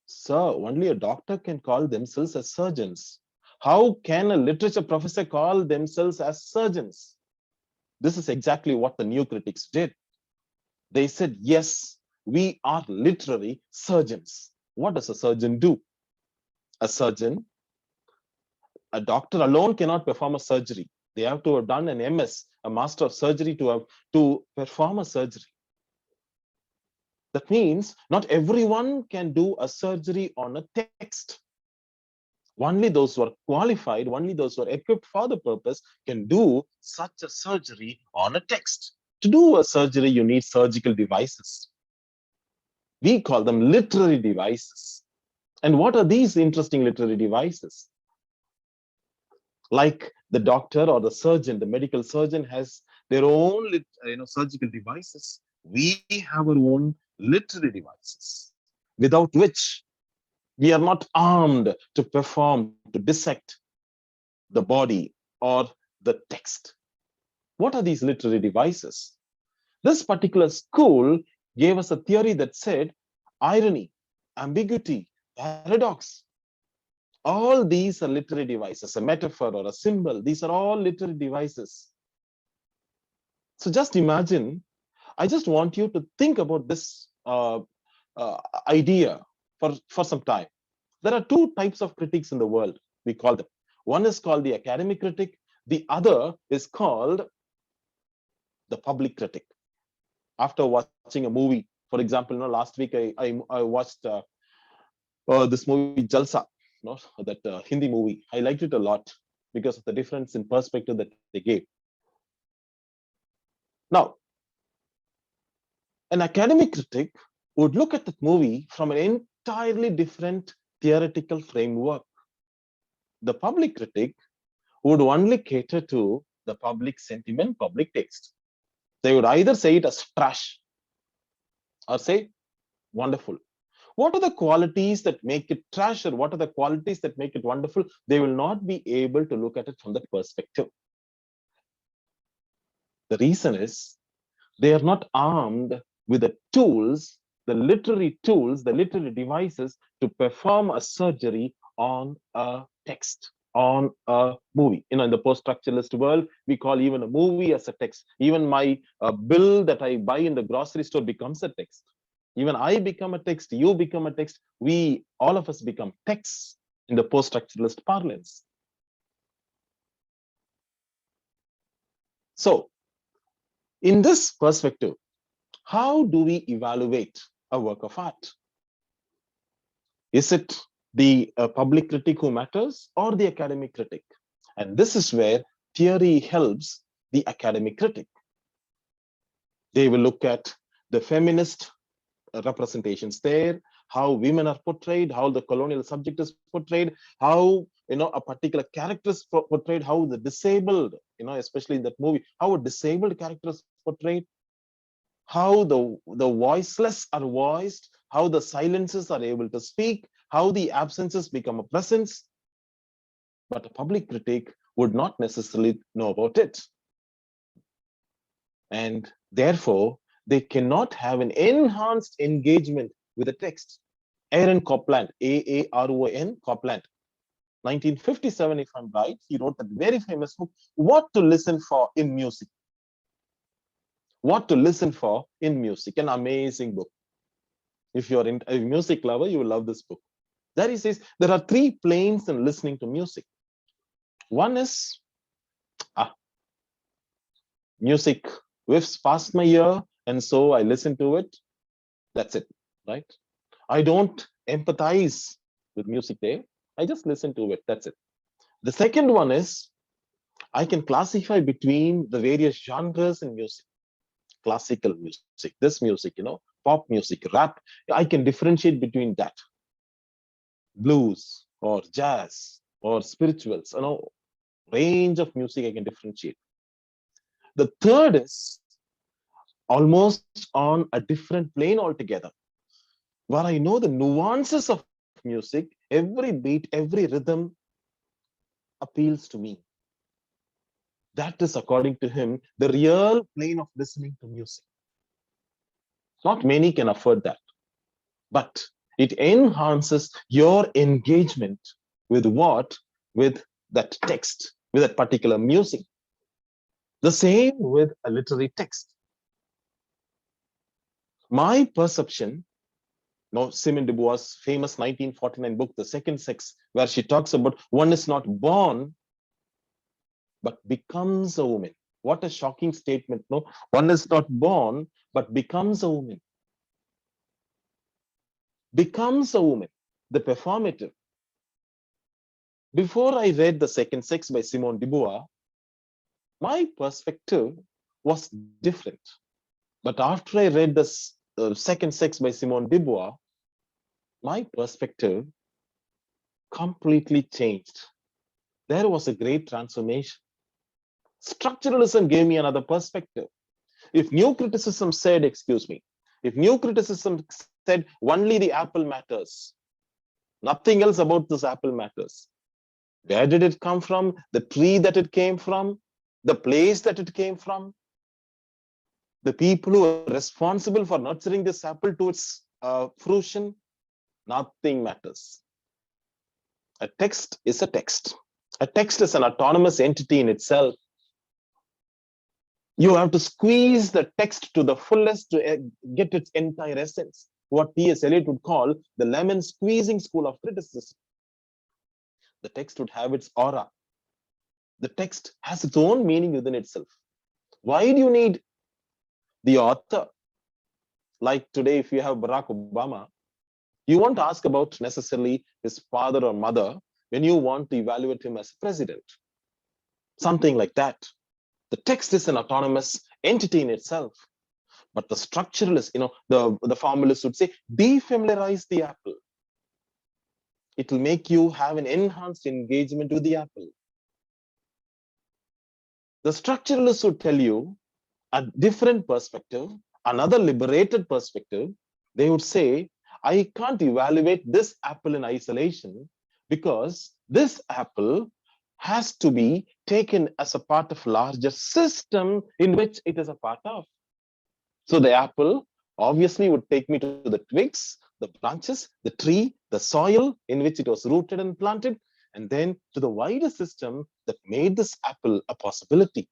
Sir, only a doctor can call themselves as surgeons. How can a literature professor call themselves as surgeons? This is exactly what the new critics did. They said, yes, We are literary surgeons. What does a surgeon do? A surgeon, a doctor alone cannot perform a surgery. They have to have done an MS, a Master of Surgery, to perform a surgery. That means not everyone can do a surgery on a text. Only those who are qualified, only those who are equipped for the purpose can do such a surgery on a text. To do a surgery, you need surgical devices. We call them literary devices. And what are these interesting literary devices? Like the doctor or the surgeon, the medical surgeon has their own surgical devices. We have our own literary devices, without which we are not armed to perform, to dissect the body or the text. What are these literary devices? This particular school gave us a theory that said irony, ambiguity, paradox. All these are literary devices, a metaphor or a symbol. These are all literary devices. So just imagine, I just want you to think about this idea for some time. There are two types of critics in the world, we call them. One is called the academic critic. The other is called the public critic. After watching a movie, for example, last week I watched this movie Jalsa, that Hindi movie. I liked it a lot because of the difference in perspective that they gave. Now, an academic critic would look at that movie from an entirely different theoretical framework. The public critic would only cater to the public sentiment, public text. They would either say it as trash or say wonderful. What are the qualities that make it trash, or what are the qualities that make it wonderful? They will not be able to look at it from that perspective. The reason is they are not armed with the tools, the literary tools, the literary devices to perform a surgery on a text, on a movie. In the post-structuralist world, we call even a movie as a text. Even my bill that I buy in the grocery store becomes a text. Even I become a text, you become a text. All of us become texts in the post-structuralist parlance. So, in this perspective, how do we evaluate a work of art? Is it the public critic who matters, or the academic critic? And this is where theory helps the academic critic. They will look at the feminist representations there, how women are portrayed, how the colonial subject is portrayed, how a particular character is portrayed, how the disabled, especially in that movie, how a disabled character is portrayed, how the voiceless are voiced, how the silences are able to speak, how the absences become a presence. But a public critic would not necessarily know about it. And therefore, they cannot have an enhanced engagement with the text. Aaron Copland, A-A-R-O-N, Copland, 1957, if I'm right, he wrote that very famous book, What to Listen For in Music. What to Listen For in Music, an amazing book. If you're a music lover, you will love this book. There he says, there are three planes in listening to music. One is, music whiffs past my ear, and so I listen to it. That's it, right? I don't empathize with music there. I just listen to it. That's it. The second one is, I can classify between the various genres in music. Classical music, this music, pop music, rap. I can differentiate between that. Blues or jazz or spirituals, range of music I can differentiate. The third is almost on a different plane altogether, where I know the nuances of music, every beat, every rhythm appeals to me. That is, according to him, the real plane of listening to music. Not many can afford that, but it enhances your engagement with what? With that text, with that particular music. The same with a literary text. My perception, now Simone de Beauvoir's famous 1949 book, The Second Sex, where she talks about one is not born, but becomes a woman. What a shocking statement, no? One is not born, but becomes a woman. Becomes a woman, the performative. Before I read The Second Sex by Simone de Beauvoir, my perspective was different. But after I read The Second Sex by Simone de Beauvoir, my perspective completely changed. There was a great transformation. Structuralism gave me another perspective. If new criticism said, if new criticism said only the apple matters, nothing else about this apple matters. Where did it come from? The tree that it came from, the place that it came from, the people who are responsible for nurturing this apple to its fruition, nothing matters. A text is a text. A text is an autonomous entity in itself. You have to squeeze the text to the fullest to get its entire essence. What T.S. Eliot would call the lemon squeezing school of criticism. The text would have its aura. The text has its own meaning within itself. Why do you need the author? Like today, if you have Barack Obama, you won't ask about necessarily his father or mother when you want to evaluate him as president. Something like that. The text is an autonomous entity in itself. But the structuralist, the formalists would say, defamiliarize the apple. It will make you have an enhanced engagement with the apple. The structuralists would tell you a different perspective, another liberated perspective. They would say, I can't evaluate this apple in isolation because this apple has to be taken as a part of a larger system in which it is a part of. So the apple obviously would take me to the twigs, the branches, the tree, the soil in which it was rooted and planted, and then to the wider system that made this apple a possibility.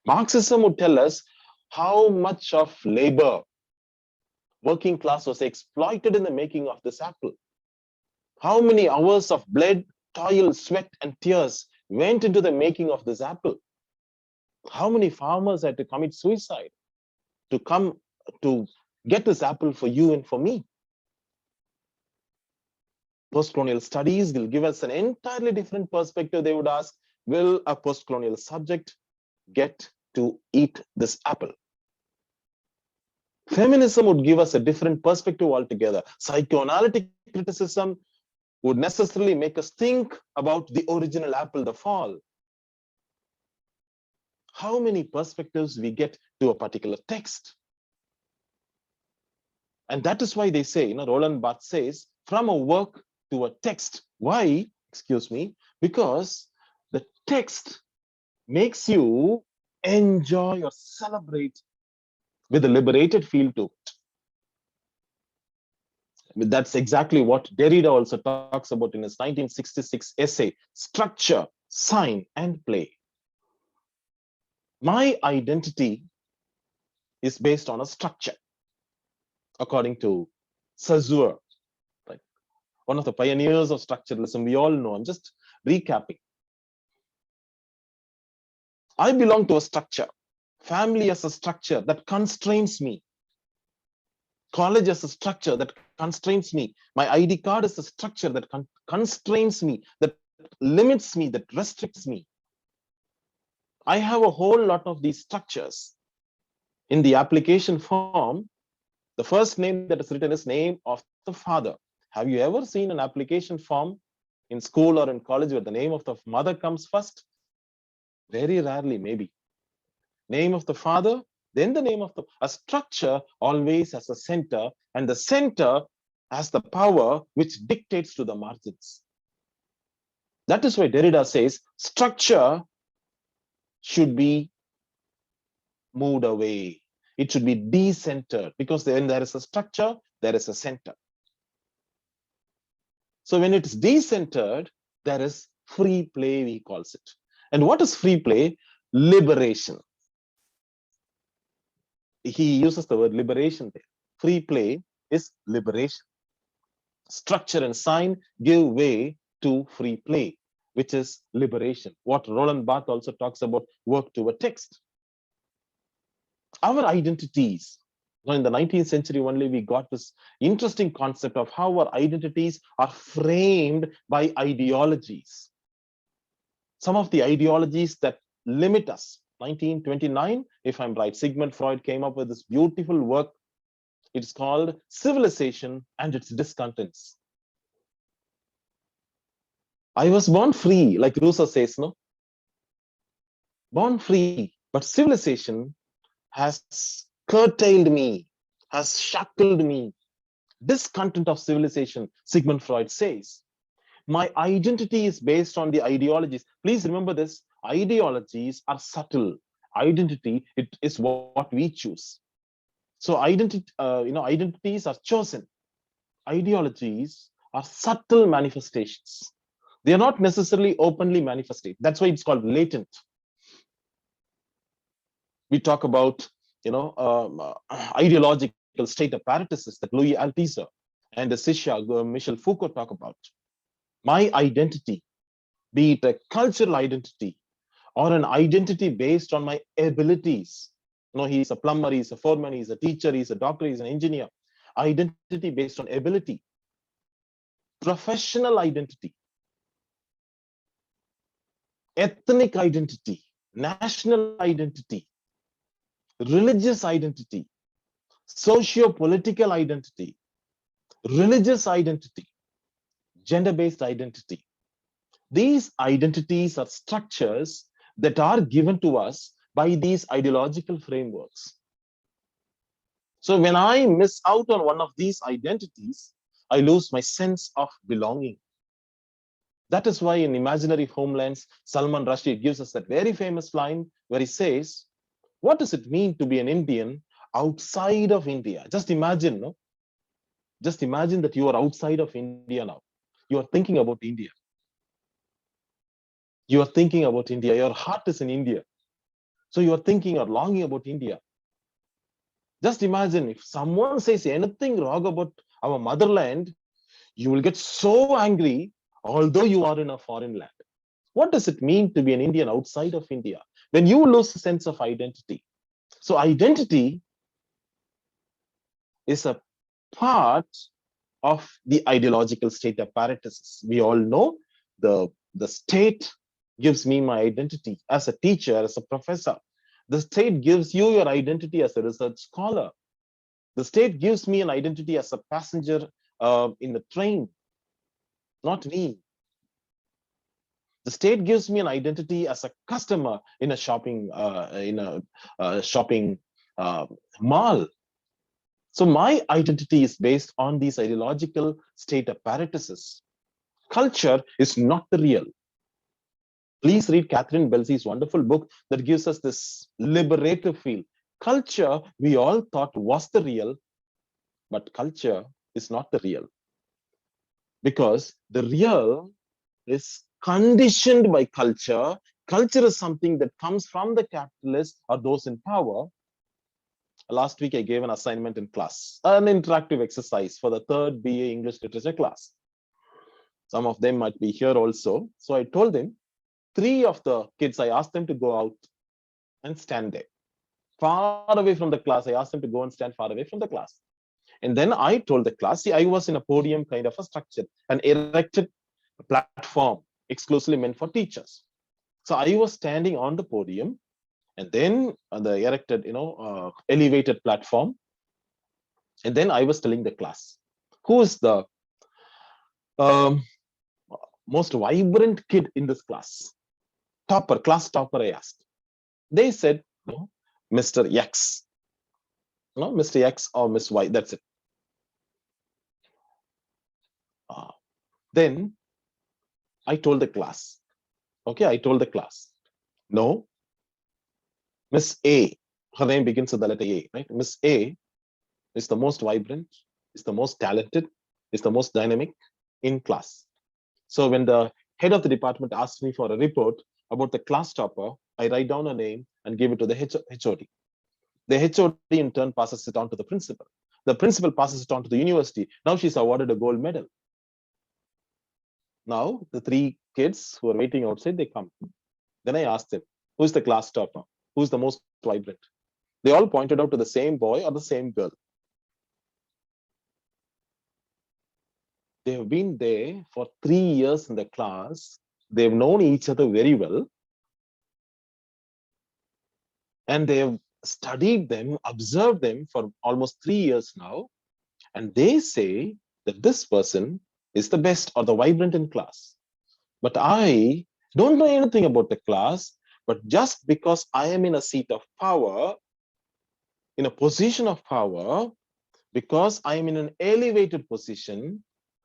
Marxism would tell us how much of labor working class was exploited in the making of this apple. How many hours of blood, toil, sweat, and tears went into the making of this apple? How many farmers had to commit suicide to come to get this apple for you and for me? Post-colonial studies will give us an entirely different perspective. They would ask, will a post-colonial subject get to eat this apple? Feminism would give us a different perspective altogether. Psychoanalytic criticism would necessarily make us think about the original apple, the fall. How many perspectives we get to a particular text? And that is why they say, Roland Barthes says, from a work to a text. Why? Because the text makes you enjoy or celebrate with a liberated feel to it. That's exactly what Derrida also talks about in his 1966 essay, Structure, Sign, and Play. My identity is based on a structure, according to Saussure, right? One of the pioneers of structuralism, we all know. I'm just recapping. I belong to a structure. Family as a structure that constrains me. College as a structure that constrains me. My ID card is a structure that constrains me, that limits me, that restricts me. I have a whole lot of these structures. In the application form, the first name that is written is name of the father. Have you ever seen an application form in school or in college where the name of the mother comes first? Very rarely, maybe. Name of the father, then the name of a structure always has a center, and the center has the power which dictates to the margins. That is why Derrida says structure should be moved away. It should be decentered, because when there is a structure, there is a center. So when it's decentered, there is free play, he calls it. And what is free play? Liberation. He uses the word liberation there. free play is liberation. Structure and sign give way to free play, which is liberation. What Roland Barthes also talks about, work to a text. Our identities. Now, in the 19th century only, we got this interesting concept of how our identities are framed by ideologies. Some of the ideologies that limit us. 1929, if I'm right, Sigmund Freud came up with this beautiful work. It's called Civilization and its Discontents. I was born free, like Rousseau says, no? Born free, but civilization has curtailed me, has shackled me. Discontent of civilization, Sigmund Freud says. My identity is based on the ideologies. Please remember this, ideologies are subtle. Identity, it is what we choose. So identities are chosen. Ideologies are subtle manifestations. They are not necessarily openly manifested. That's why it's called latent. We talk about, ideological state apparatuses that Louis Althusser and the Sisha, Michel Foucault talk about. My identity, be it a cultural identity or an identity based on my abilities. He's a plumber, he's a foreman, he's a teacher, he's a doctor, he's an engineer. Identity based on ability. Professional identity. Ethnic identity. National identity. Religious identity. Socio-political identity. Religious identity. Gender-based identity. These identities are structures that are given to us by these ideological frameworks. So when I miss out on one of these identities, I lose my sense of belonging. That is why in Imaginary Homelands, Salman Rushdie gives us that very famous line where he says, what does it mean to be an Indian outside of India? Just imagine, no? Just imagine that you are outside of India now. You are thinking about India. You are thinking about India. Your heart is in India. So you are thinking or longing about India. Just imagine if someone says anything wrong about our motherland, you will get so angry, although you are in a foreign land. What does it mean to be an Indian outside of India? When you lose a sense of identity. So identity is a part of the ideological state apparatus. We all know the state gives me my identity as a teacher, as a professor. The state gives you your identity as a research scholar. The state gives me an identity as a passenger in the train, not me. The state gives me an identity as a customer in a shopping mall. So my identity is based on these ideological state apparatuses. Culture is not the real. Please read Catherine Belsey's wonderful book that gives us this liberative feel. Culture, we all thought was the real, but culture is not the real. Because the real is conditioned by culture. Culture is something that comes from the capitalists or those in power. Last week, I gave an assignment in class, an interactive exercise for the 3rd BA English Literature class. Some of them might be here also. So I told them, 3 of the kids, I asked them to go out and stand there. Far away from the class, I asked them to go and stand far away from the class. And then I told the class, see, I was in a podium kind of a structure, an erected platform exclusively meant for teachers. So I was standing on the podium and then on the erected, elevated platform. And then I was telling the class, who is the most vibrant kid in this class? Topper, class topper, I asked. They said, no, Mr. X. No, Mr. X or Miss Y, that's it. Then I told the class, no, Miss A, her name begins with the letter A, right? Miss A is the most vibrant, is the most talented, is the most dynamic in class. So when the head of the department asked me for a report about the class topper, I write down a name and give it to the HOD. The HOD in turn passes it on to the principal. The principal passes it on to the university. Now she's awarded a gold medal. Now the 3 kids who are waiting outside, they come. Then I asked them, who's the class topper? Who's the most vibrant? They all pointed out to the same boy or the same girl. They have been there for 3 years in the class. They've known each other very well. And they have studied them, observed them for almost 3 years now. And they say that this person is the best or the vibrant in class. But I don't know anything about the class, but just because I am in a seat of power, in a position of power, because I am in an elevated position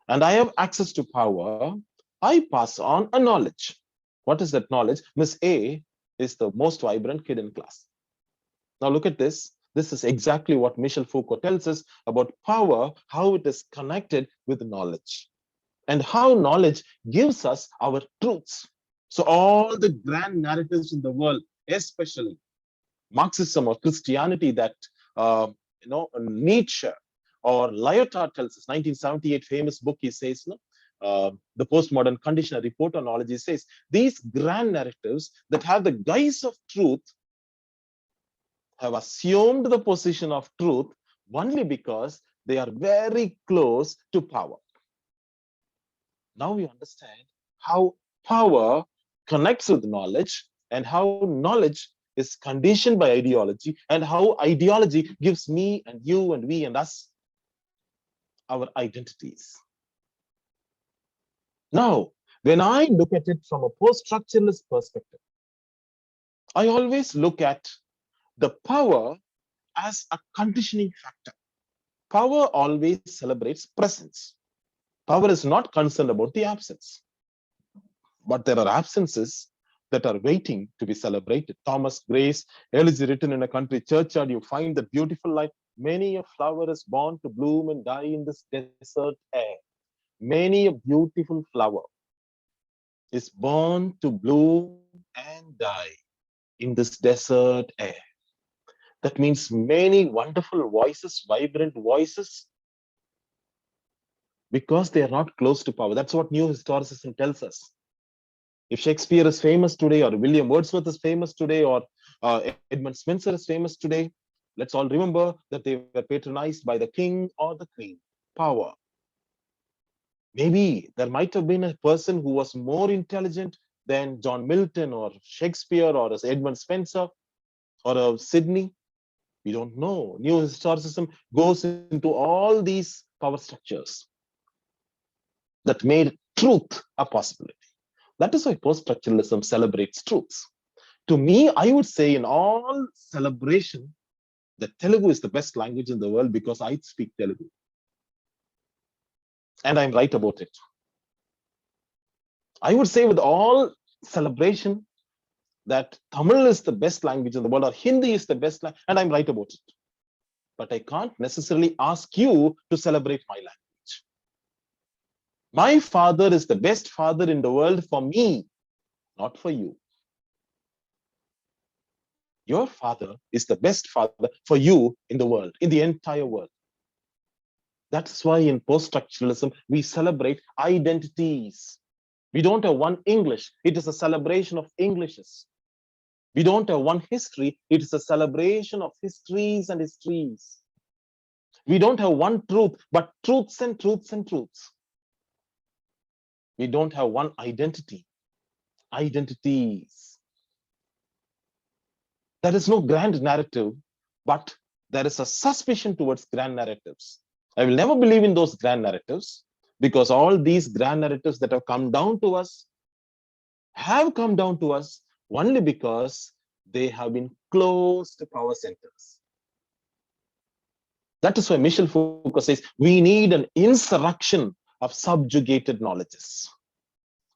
and I have access to power, I pass on a knowledge. What is that knowledge? Miss A is the most vibrant kid in class. Now look at this. This is exactly what Michel Foucault tells us about power, how it is connected with knowledge, and how knowledge gives us our truths. So all the grand narratives in the world, especially Marxism or Christianity, that Nietzsche or Lyotard tells us, 1978 famous book, he says, the postmodern condition, a report on knowledge, he says, these grand narratives that have the guise of truth have assumed the position of truth only because they are very close to power. Now we understand how power connects with knowledge and how knowledge is conditioned by ideology and how ideology gives me and you and we and us our identities. Now, when I look at it from a post-structuralist perspective, I always look at the power as a conditioning factor. Power always celebrates presence. Power is not concerned about the absence. But there are absences that are waiting to be celebrated. Thomas Gray's Elegy written in a country churchyard, you find the beautiful line, many a flower is born to bloom and die in this desert air. Many a beautiful flower is born to bloom and die in this desert air. That means many wonderful voices, vibrant voices, because they are not close to power. That's what new historicism tells us. If Shakespeare is famous today, or William Wordsworth is famous today, or Edmund Spenser is famous today, let's all remember that they were patronized by the king or the queen. Power. Maybe there might have been a person who was more intelligent than John Milton or Shakespeare or as Edmund Spenser or Sidney. We don't know. New historicism goes into all these power structures that made truth a possibility. That is why post-structuralism celebrates truths. To me, I would say in all celebration, that Telugu is the best language in the world because I speak Telugu. And I'm right about it. I would say with all celebration that Tamil is the best language in the world or Hindi is the best language, and I'm right about it. But I can't necessarily ask you to celebrate my language. My father is the best father in the world for me, not for you. Your father is the best father for you in the world, in the entire world. That's why in post-structuralism, we celebrate identities. We don't have one English. It is a celebration of Englishes. We don't have one history. It is a celebration of histories and histories. We don't have one truth, but truths and truths and truths. We don't have one identity. Identities. There is no grand narrative, but there is a suspicion towards grand narratives. I will never believe in those grand narratives because all these grand narratives that have come down to us have come down to us only because they have been close to power centers. That is why Michel Foucault says we need an insurrection of subjugated knowledges.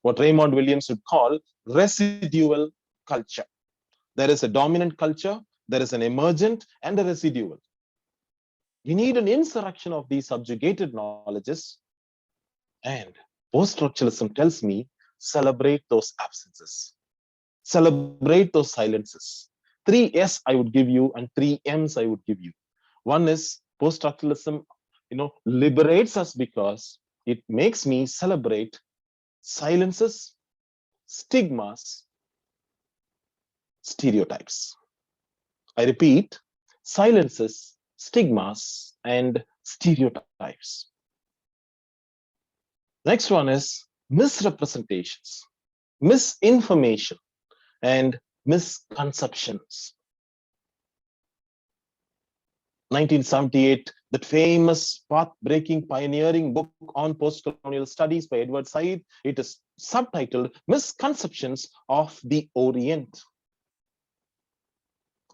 What Raymond Williams would call residual culture. There is a dominant culture, there is an emergent and a residual. We need an insurrection of these subjugated knowledges, and post-structuralism tells me celebrate those absences, celebrate those silences. 3 S I would give you and 3 M's I would give you. One is Post-structuralism, liberates us because it makes me celebrate silences, stigmas, stereotypes. I repeat, silences, stigmas, and stereotypes. Next one is misrepresentations, misinformation, and misconceptions. 1978, that famous path-breaking pioneering book on post-colonial studies by Edward Said, it is subtitled Misconceptions of the Orient.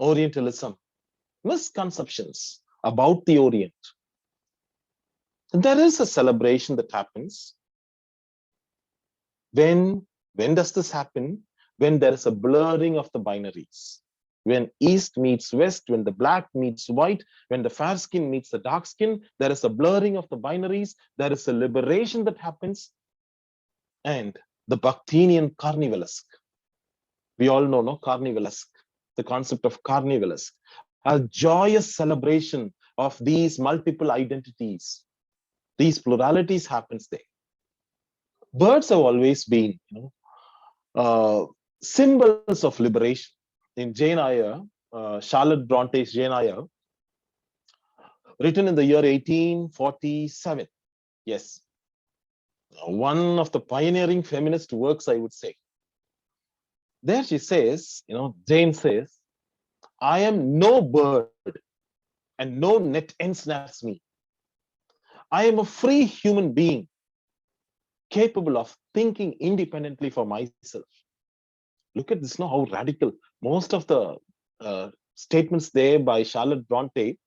Orientalism, misconceptions about the Orient. And there is a celebration that happens. When does this happen? When there is a blurring of the binaries. When East meets West, when the black meets white, when the fair skin meets the dark skin, there is a blurring of the binaries. There is a liberation that happens. And the Bakhtinian carnivalesque. We all know, no, carnivalesque, the concept of carnivalesque, a joyous celebration of these multiple identities. These pluralities happens there. Birds have always been, symbols of liberation. In Jane Eyre, Charlotte Bronte's Jane Eyre, written in the year 1847. Yes, one of the pioneering feminist works, I would say. There she says, Jane says, I am no bird and no net ensnares me. I am a free human being capable of thinking independently for myself. Look at this, how radical. Most of the statements there by Charlotte Bronte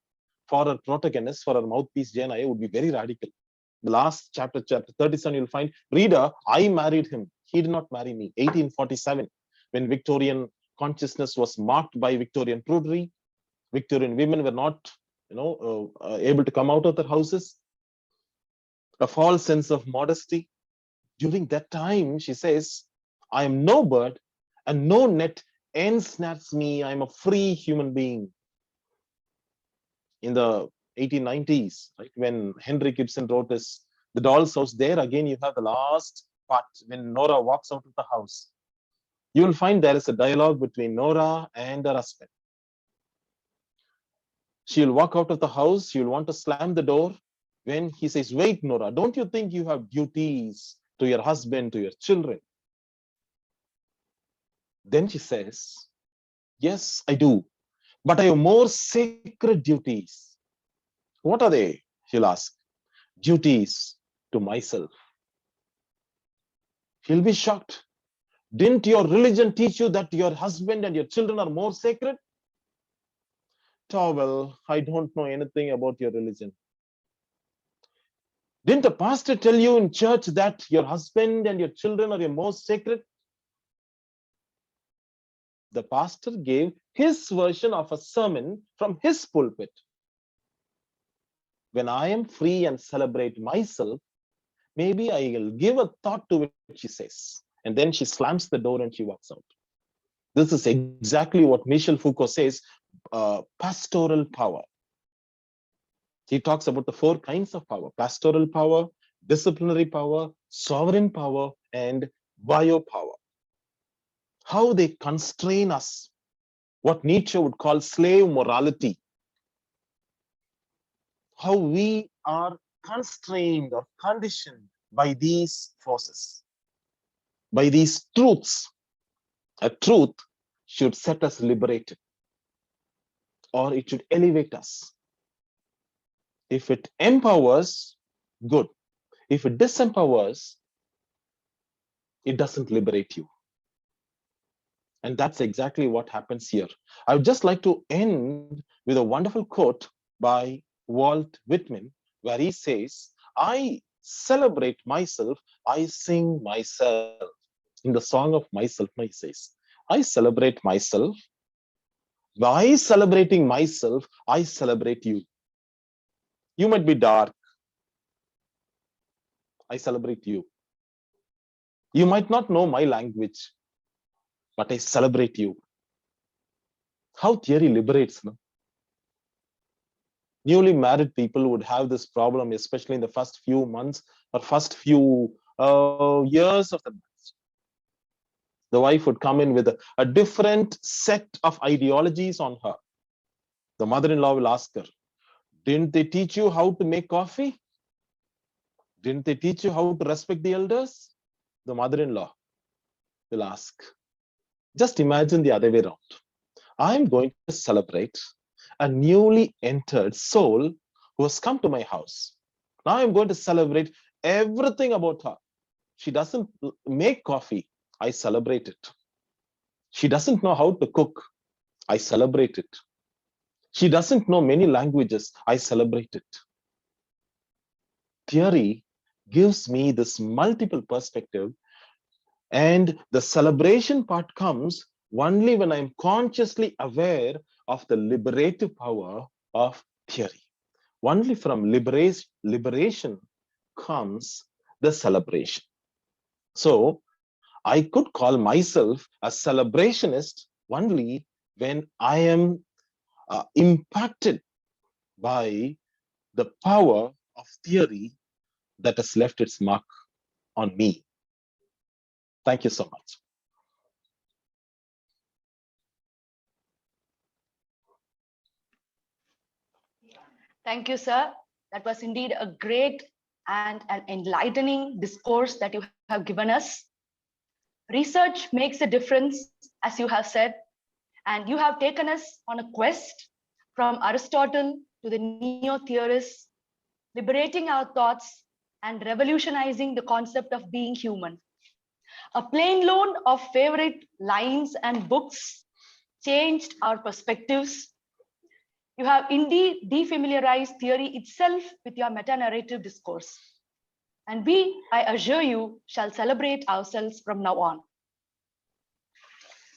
for her protagonist, for her mouthpiece Jane Eyre, would be very radical. The last chapter 37, you'll find, reader, I married him. He did not marry me. 1847, when Victorian consciousness was marked by Victorian prudery, Victorian women were not, able to come out of their houses. A false sense of modesty. During that time, she says, I am no bird and no net ensnares me. I am a free human being. In the 1890s, right, when Henry Gibson wrote his The Doll's House, there again you have the last part when Nora walks out of the house. You will find there is a dialogue between Nora and her husband. She'll walk out of the house, she'll want to slam the door. When he says, wait, Nora, don't you think you have duties to your husband, to your children? Then she says, yes, I do, but I have more sacred duties. What are they? She'll ask. Duties to myself. He'll be shocked. Didn't your religion teach you that your husband and your children are more sacred? Oh, well, I don't know anything about your religion. Didn't the pastor tell you in church that your husband and your children are your most sacred? The pastor gave his version of a sermon from his pulpit. When I am free and celebrate myself, maybe I will give a thought to what she says. And then she slams the door and she walks out. This is exactly what Michel Foucault says, pastoral power. He talks about the 4 kinds of power: pastoral power, disciplinary power, sovereign power, and biopower. How they constrain us, what Nietzsche would call slave morality. How we are constrained or conditioned by these forces, by these truths. A truth should set us liberated, or it should elevate us. If it empowers, good. If it disempowers, it doesn't liberate you. And that's exactly what happens here. I would just like to end with a wonderful quote by Walt Whitman, where he says, I celebrate myself, I sing myself. In the song of myself, he says, I celebrate myself. By celebrating myself, I celebrate you. You might be dark. I celebrate you. You might not know my language, but I celebrate you. How theory liberates, no? Newly married people would have this problem, especially in the first few months or first few years of the marriage. The wife would come in with a different set of ideologies on her. The mother-in-law will ask her, didn't they teach you how to make coffee? Didn't they teach you how to respect the elders? The mother-in-law will ask. Just imagine the other way around. I'm going to celebrate a newly entered soul who has come to my house. Now I'm going to celebrate everything about her. She doesn't make coffee. I celebrate it. She doesn't know how to cook. I celebrate it. She doesn't know many languages. I celebrate it. Theory gives me this multiple perspective, and the celebration part comes only when I'm consciously aware of the liberative power of theory. Only from liberation comes the celebration. So I could call myself a celebrationist only when I am impacted by the power of theory that has left its mark on me. Thank you so much. Thank you, sir. That was indeed a great and an enlightening discourse that you have given us. Research makes a difference, as you have said, and you have taken us on a quest from Aristotle to the neo-theorists, liberating our thoughts and revolutionizing the concept of being human. A plain loan of favorite lines and books changed our perspectives. You have indeed defamiliarized theory itself with your meta-narrative discourse. And we, I assure you, shall celebrate ourselves from now on.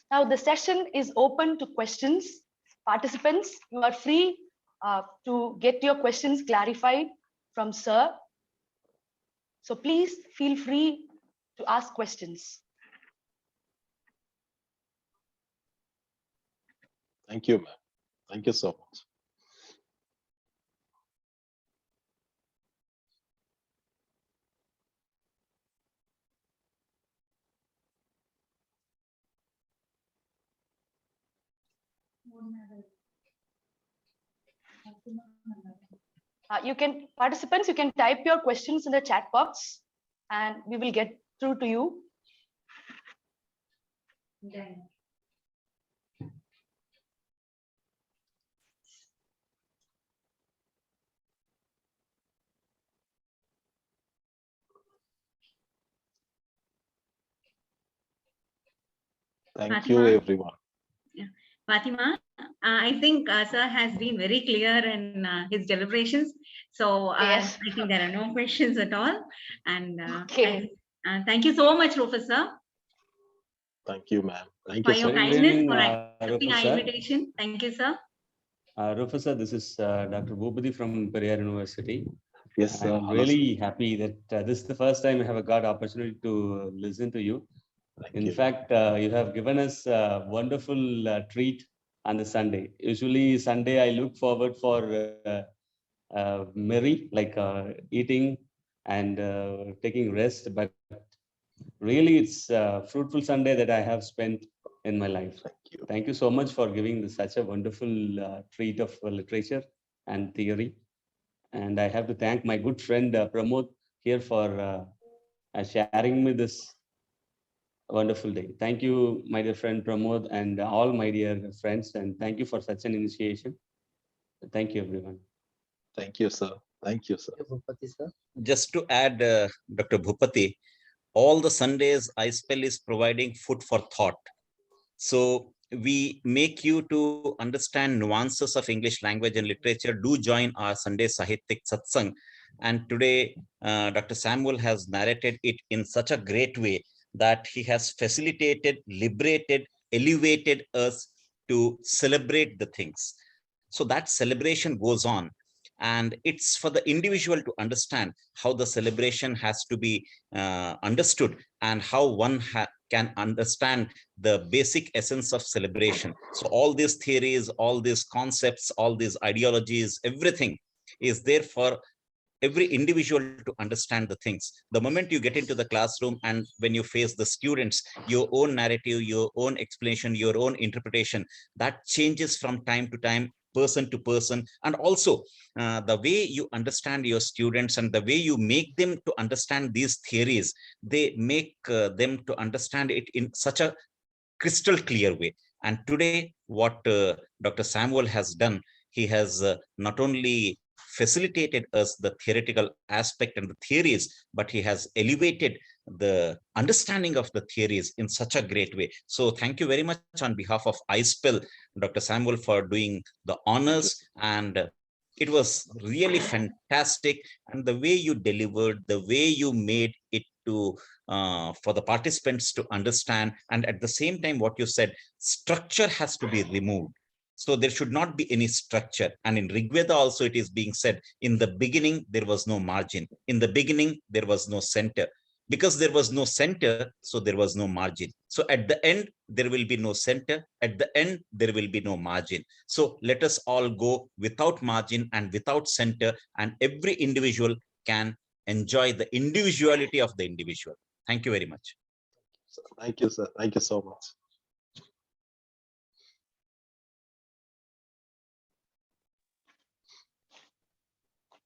Now the session is open to questions. Participants, you are free to get your questions clarified from sir. So please feel free to ask questions. Thank you, ma'am. Thank you so much. Participants, you can type your questions in the chat box and we will get through to you. Thank you, everyone. Yeah. Fatima, I think sir has been very clear in his deliberations. So Yes. I think there are no questions at all. And Okay. thank you so much, Professor. Thank you, ma'am. Thank For you your so much. kindness, for accepting our invitation. Thank you, sir. Rufus sir, this is Dr. Bhupati from Periyar University. Yes, sir. I'm really happy that this is the first time I have got opportunity to listen to you. In fact, you have given us a wonderful treat on the Sunday. Usually Sunday, I look forward for merry, like eating and taking rest. But really, it's a fruitful Sunday that I have spent in my life. Thank you so much for giving such a wonderful treat of literature and theory. And I have to thank my good friend Pramod here for sharing me this wonderful day. Thank you, my dear friend Pramod, and all my dear friends. And thank you for such an initiation. Thank you, everyone. Thank you, sir. Thank you, sir. Just to add, Dr. Bhupati, all the Sundays iSPELL is providing food for thought. So we make you to understand nuances of English language and literature. Do join our Sunday Sahityak Satsang. And today, Dr. Samuel has narrated it in such a great way that he has facilitated, liberated, elevated us to celebrate the things. So that celebration goes on. And it's for the individual to understand how the celebration has to be understood and how one can understand the basic essence of celebration. So all these theories, all these concepts, all these ideologies, everything is there for every individual to understand the things. The moment you get into the classroom and when you face the students, your own narrative, your own explanation, your own interpretation, that changes from time to time, person to person. And also the way you understand your students and the way you make them to understand these theories, they make them to understand it in such a crystal clear way. And today, what Dr. Samuel has done, he has not only facilitated us the theoretical aspect and the theories, but he has elevated the understanding of the theories in such a great way. So thank you very much on behalf of iSPELL, Dr. Samuel, for doing the honors. And it was really fantastic. And the way you delivered, the way you made it to for the participants to understand. And at the same time, what you said, structure has to be removed. So there should not be any structure. And in Rigveda also it is being said, in the beginning, there was no margin. In the beginning, there was no center. Because there was no center, so there was no margin. So at the end, there will be no center. At the end, there will be no margin. So let us all go without margin and without center, and every individual can enjoy the individuality of the individual. Thank you very much. Thank you, sir. Thank you so much.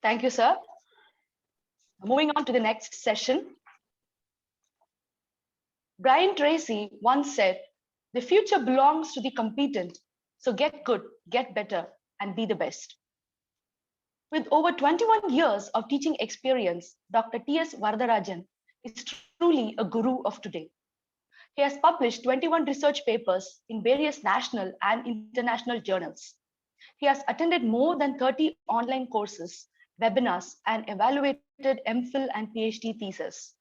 Thank you, sir. Moving on to the next session. Brian Tracy once said, "The future belongs to the competent, so get good, get better, and be the best." With over 21 years of teaching experience, Dr. T.S. Varadarajan is truly a guru of today. He has published 21 research papers in various national and international journals. He has attended more than 30 online courses, webinars, and evaluated MPhil and PhD theses.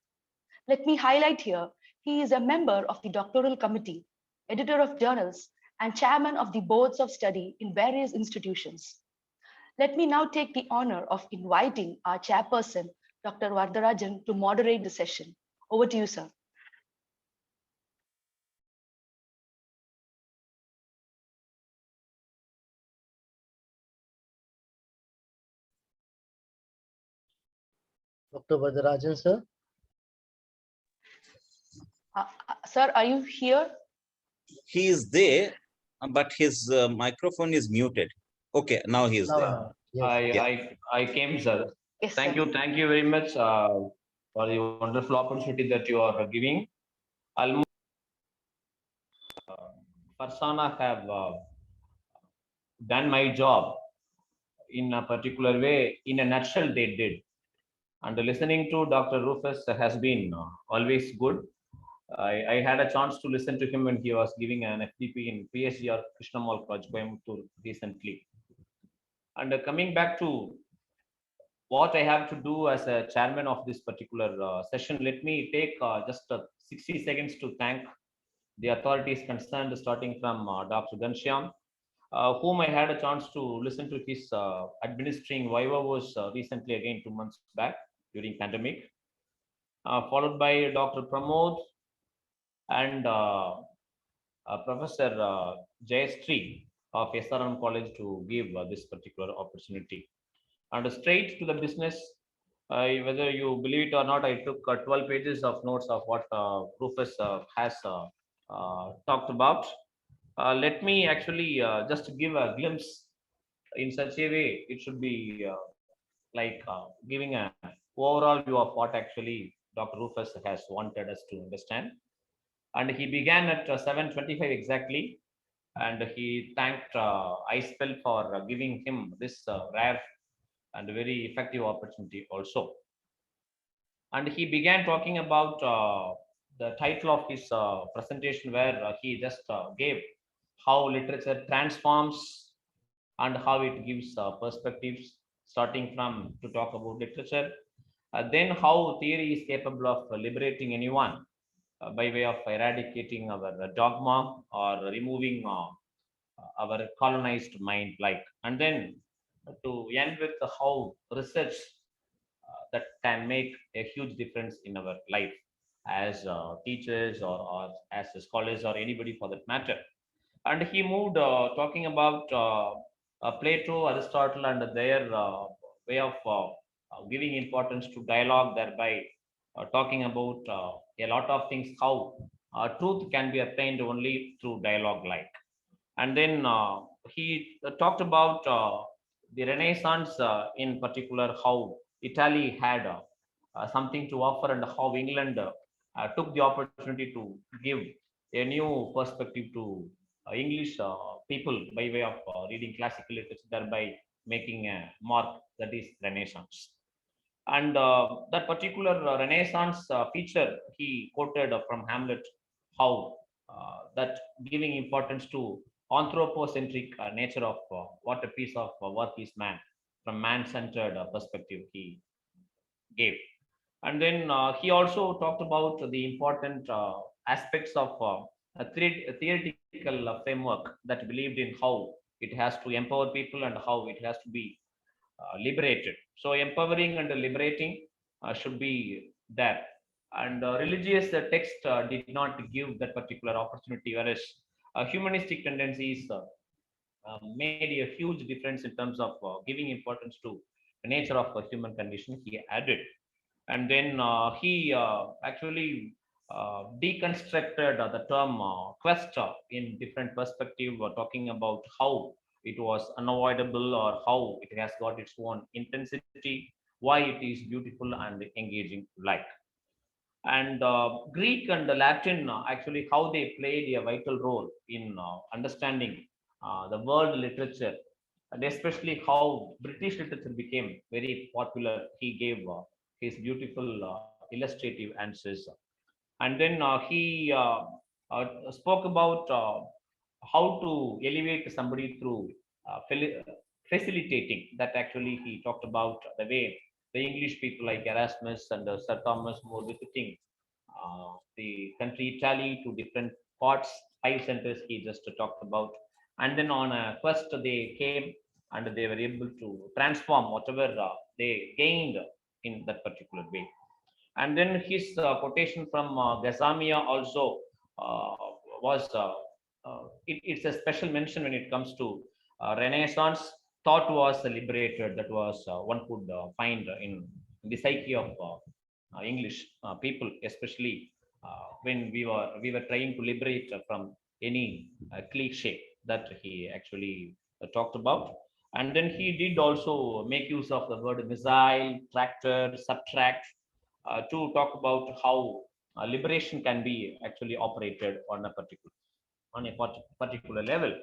Let me highlight here, he is a member of the doctoral committee, editor of journals, and chairman of the boards of study in various institutions. Let me now take the honor of inviting our chairperson, Dr. Varadarajan, to moderate the session. Over to you, sir. Dr. Varadarajan, sir. Sir, are you here? He is there, but his microphone is muted. Okay, now he is Now, there. yes. I came, sir. Yes, Thank sir. you very much for the wonderful opportunity that you are giving. Almost persona have done my job in a particular way. In a nutshell, they did. And listening to Dr. Rufus has been always good. I had a chance to listen to him when he was giving an FDP in PhD or Krishnamall College, Coimbatore recently. And coming back to what I have to do as a chairman of this particular session, let me take just 60 seconds to thank the authorities concerned, starting from Dr. Ghanshyam, whom I had a chance to listen to his administering Viva was recently, again 2 months back during pandemic, followed by Dr. Pramod and Professor Jayashree of SRM College to give this particular opportunity. And straight to the business, whether you believe it or not, I took 12 pages of notes of what Rufus has talked about. Let me actually just give a glimpse in such a way. It should be like giving an overall view of what actually Dr. Rufus has wanted us to understand. And he began at 7:25 exactly, and he thanked iSPELL for giving him this rare and very effective opportunity also. And he began talking about the title of his presentation, where he just gave how literature transforms and how it gives perspectives, starting from to talk about literature, then how theory is capable of liberating anyone by way of eradicating our dogma or removing our colonized mind, like, and then to end with how research that can make a huge difference in our life. as teachers or as scholars or anybody for that matter. And he moved talking about Plato, Aristotle, and their way of giving importance to dialogue, thereby talking about a lot of things, how truth can be attained only through dialogue like. And then he talked about the Renaissance in particular, how Italy had something to offer and how England took the opportunity to give a new perspective to English people by way of reading classical literature, thereby making a mark that is Renaissance. And that particular Renaissance feature he quoted from Hamlet, how that giving importance to anthropocentric nature of what a piece of work is man, from man-centered perspective he gave. And then he also talked about the important aspects of a theoretical framework that believed in how it has to empower people and how it has to be liberated. So empowering and liberating should be there. And religious text did not give that particular opportunity, whereas humanistic tendencies made a huge difference in terms of giving importance to the nature of the human condition, he added. And then he actually deconstructed the term quest in different perspective, talking about how it was unavoidable or how it has got its own intensity, why it is beautiful and engaging like. And Greek and Latin, actually how they played a vital role in understanding the world literature, and especially how British literature became very popular. He gave his beautiful illustrative answers. And then he spoke about how to elevate somebody through facilitating. That actually he talked about the way the English people like Erasmus and Sir Thomas More visiting the country Italy to different parts, 5 centers he just talked about. And then on a quest they came and they were able to transform whatever they gained in that particular way. And then his quotation from Gazamia also uh, was it's a special mention when it comes to Renaissance. Thought was liberated. That was one could find in the psyche of English people, especially when we were trying to liberate from any cliche that he actually talked about. And then he did also make use of the word missile, tractor, subtract, to talk about how liberation can be actually operated on a particular level.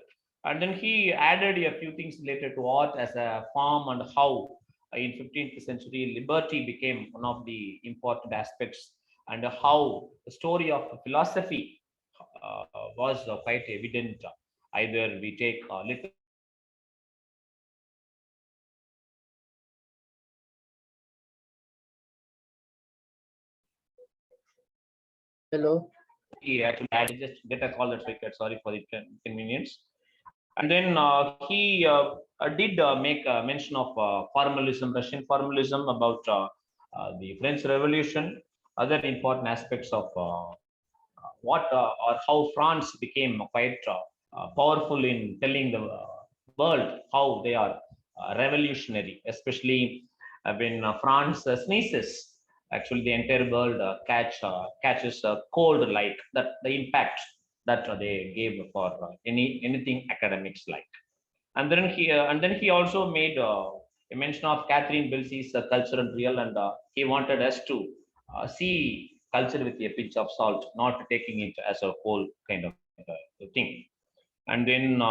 And then he added a few things related to art as a form and how in 15th century liberty became one of the important aspects, and how the story of philosophy was quite evident. Either we take Hello. he actually added, just get a call, that's wicked, sorry for the inconvenience. And then he did make a mention of formalism, Russian formalism, about the French Revolution, other important aspects of what or how France became quite powerful in telling the world how they are revolutionary, especially when France sneezes. Actually, the entire world catches cold like that. The impact that they gave for anything academics like. And then he also made a mention of Catherine Belsey's Culture and Real, and he wanted us to see culture with a pinch of salt, not taking it as a whole kind of thing. And then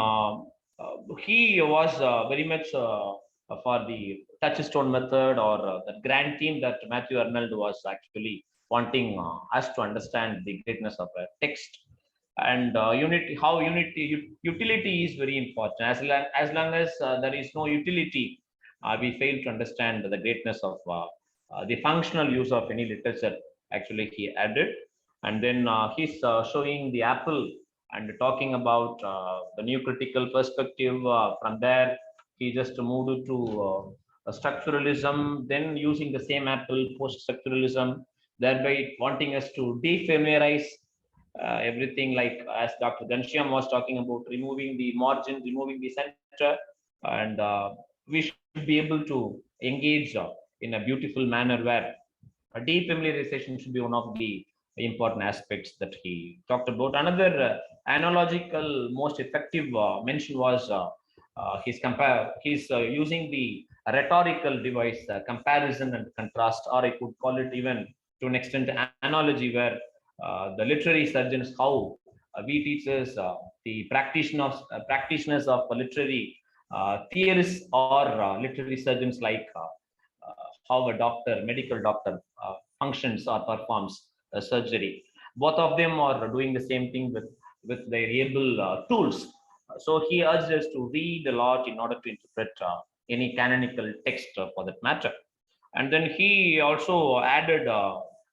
he was very much for the touchstone method, or the grand theme that Matthew Arnold was actually wanting us to understand the greatness of a text. And unity, how utility is very important. As long as there is no utility, we fail to understand the greatness of the functional use of any literature, actually he added. And then he's showing the apple and talking about the new critical perspective. From there he just moved to structuralism, then using the same apple, post structuralism, thereby wanting us to defamiliarize everything, like as Dr. Ghanshyam was talking about, removing the margin, removing the center, and we should be able to engage in a beautiful manner where a defamiliarization should be one of the important aspects that he talked about. Another analogical, most effective mention was he's using the rhetorical device, comparison and contrast, or I could call it even to an extent analogy, where the literary surgeons, how we teachers, the practitioners of literary theorists or literary surgeons, like how a doctor, medical doctor, functions or performs a surgery. Both of them are doing the same thing with their able tools. So he urged us to read a lot in order to interpret any canonical text for that matter. And then he also added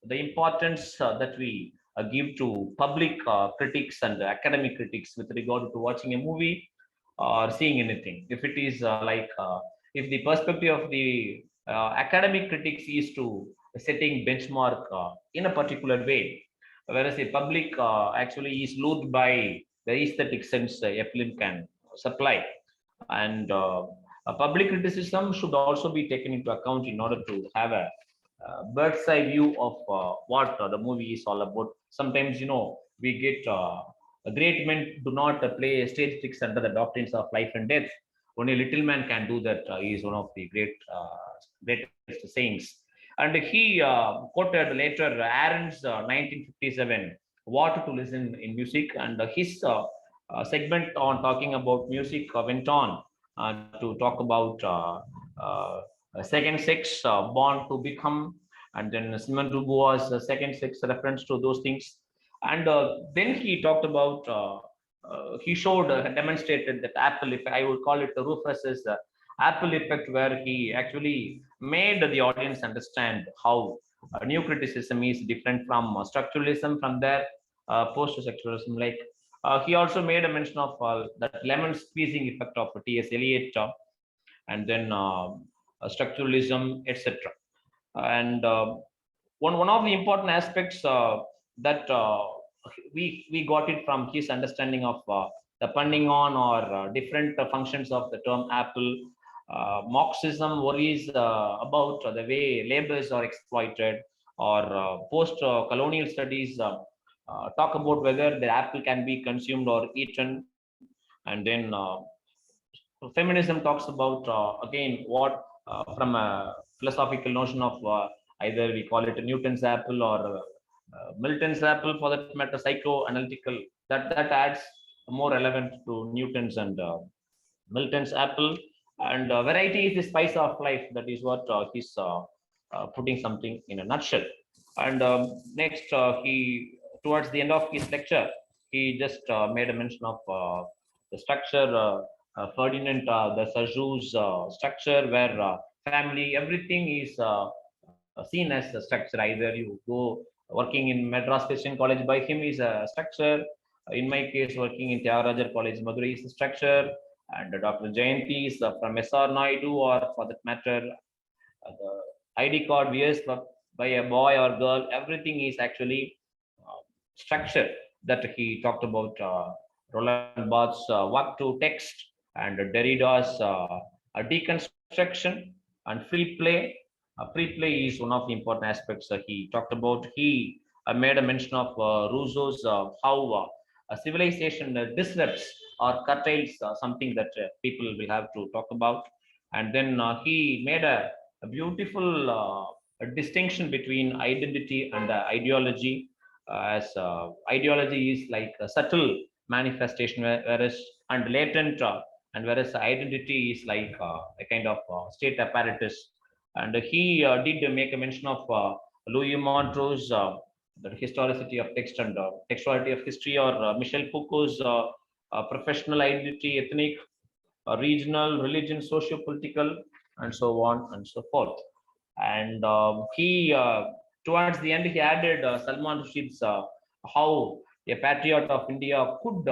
the importance that we give to public critics and academic critics with regard to watching a movie or seeing anything. If it is if the perspective of the academic critics is to setting benchmark in a particular way, whereas the public actually is lured by the aesthetic sense a film can supply. And public criticism should also be taken into account in order to have a bird's eye view of what the movie is all about. Sometimes, we get great men do not play stage tricks under the doctrines of life and death. Only a little man can do that. He is one of the greatest sayings. And he quoted later Aaron's 1957 What to Listen in Music, and his segment on talking about music went on to talk about second sex, born to become, and then Simon de Beauvoir's second sex reference to those things. And then he talked about, he showed, demonstrated that Apple, if I would call it the Rufus's Apple effect, where he actually made the audience understand how new criticism is different from structuralism, from their post-structuralism. Like he also made a mention of that lemon squeezing effect of T.S. Eliot, and then structuralism, etc. And one of the important aspects that we got it from his understanding of the punning on or different functions of the term Apple. Marxism worries about the way labors are exploited, or post-colonial studies talk about whether the apple can be consumed or eaten. And then feminism talks about, again, what from a philosophical notion of either we call it Newton's apple or Milton's apple, for that matter, psychoanalytical, that adds more relevant to Newton's and Milton's apple. And variety is the spice of life. That is what he's putting something in a nutshell. And next, he, towards the end of his lecture, he just made a mention of the structure, Ferdinand de Saussures structure, where family, everything is seen as a structure. Either you go working in Madras Christian College, by him is a structure. In my case, working in Tyagarajar College, Madurai, is a structure. And Dr. Jayanti is from SR Naidu, or for that matter, the ID card wears by a boy or girl. Everything is actually structure that he talked about. Roland Barthes' work to text, and Derrida's deconstruction, and free play. Free play is one of the important aspects he talked about. He made a mention of Rousseau's how a civilization disrupts or curtails something that people will have to talk about. And then he made a beautiful distinction between identity and ideology, as ideology is like a subtle manifestation, whereas and latent, and whereas identity is like a kind of state apparatus. And he did make a mention of Louis Montreux's the historicity of text and textuality of history, or Michel Foucault's professional identity, ethnic, regional, religion, socio-political, and so on and so forth. And he, towards the end, he added Salman Rushdie's how a patriot of India could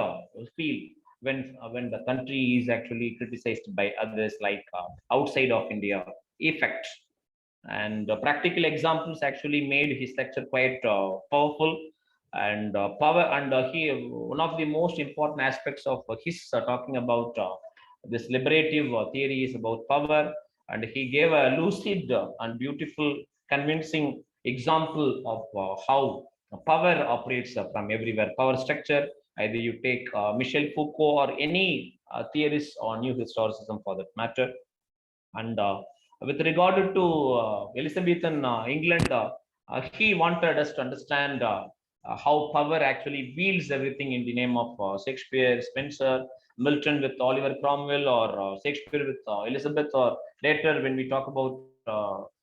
feel when the country is actually criticized by others, like outside of India effect. and practical examples actually made his lecture quite powerful and power. And he one of the most important aspects of his talking about this liberative theory is about power, and he gave a lucid and beautiful, convincing example of how power operates from everywhere. Power structure, either you take Michel Foucault or any theorist or new historicism for that matter. And with regard to Elizabethan England, he wanted us to understand how power actually wields everything in the name of Shakespeare, Spencer, Milton with Oliver Cromwell, or Shakespeare with Elizabeth, or later when we talk about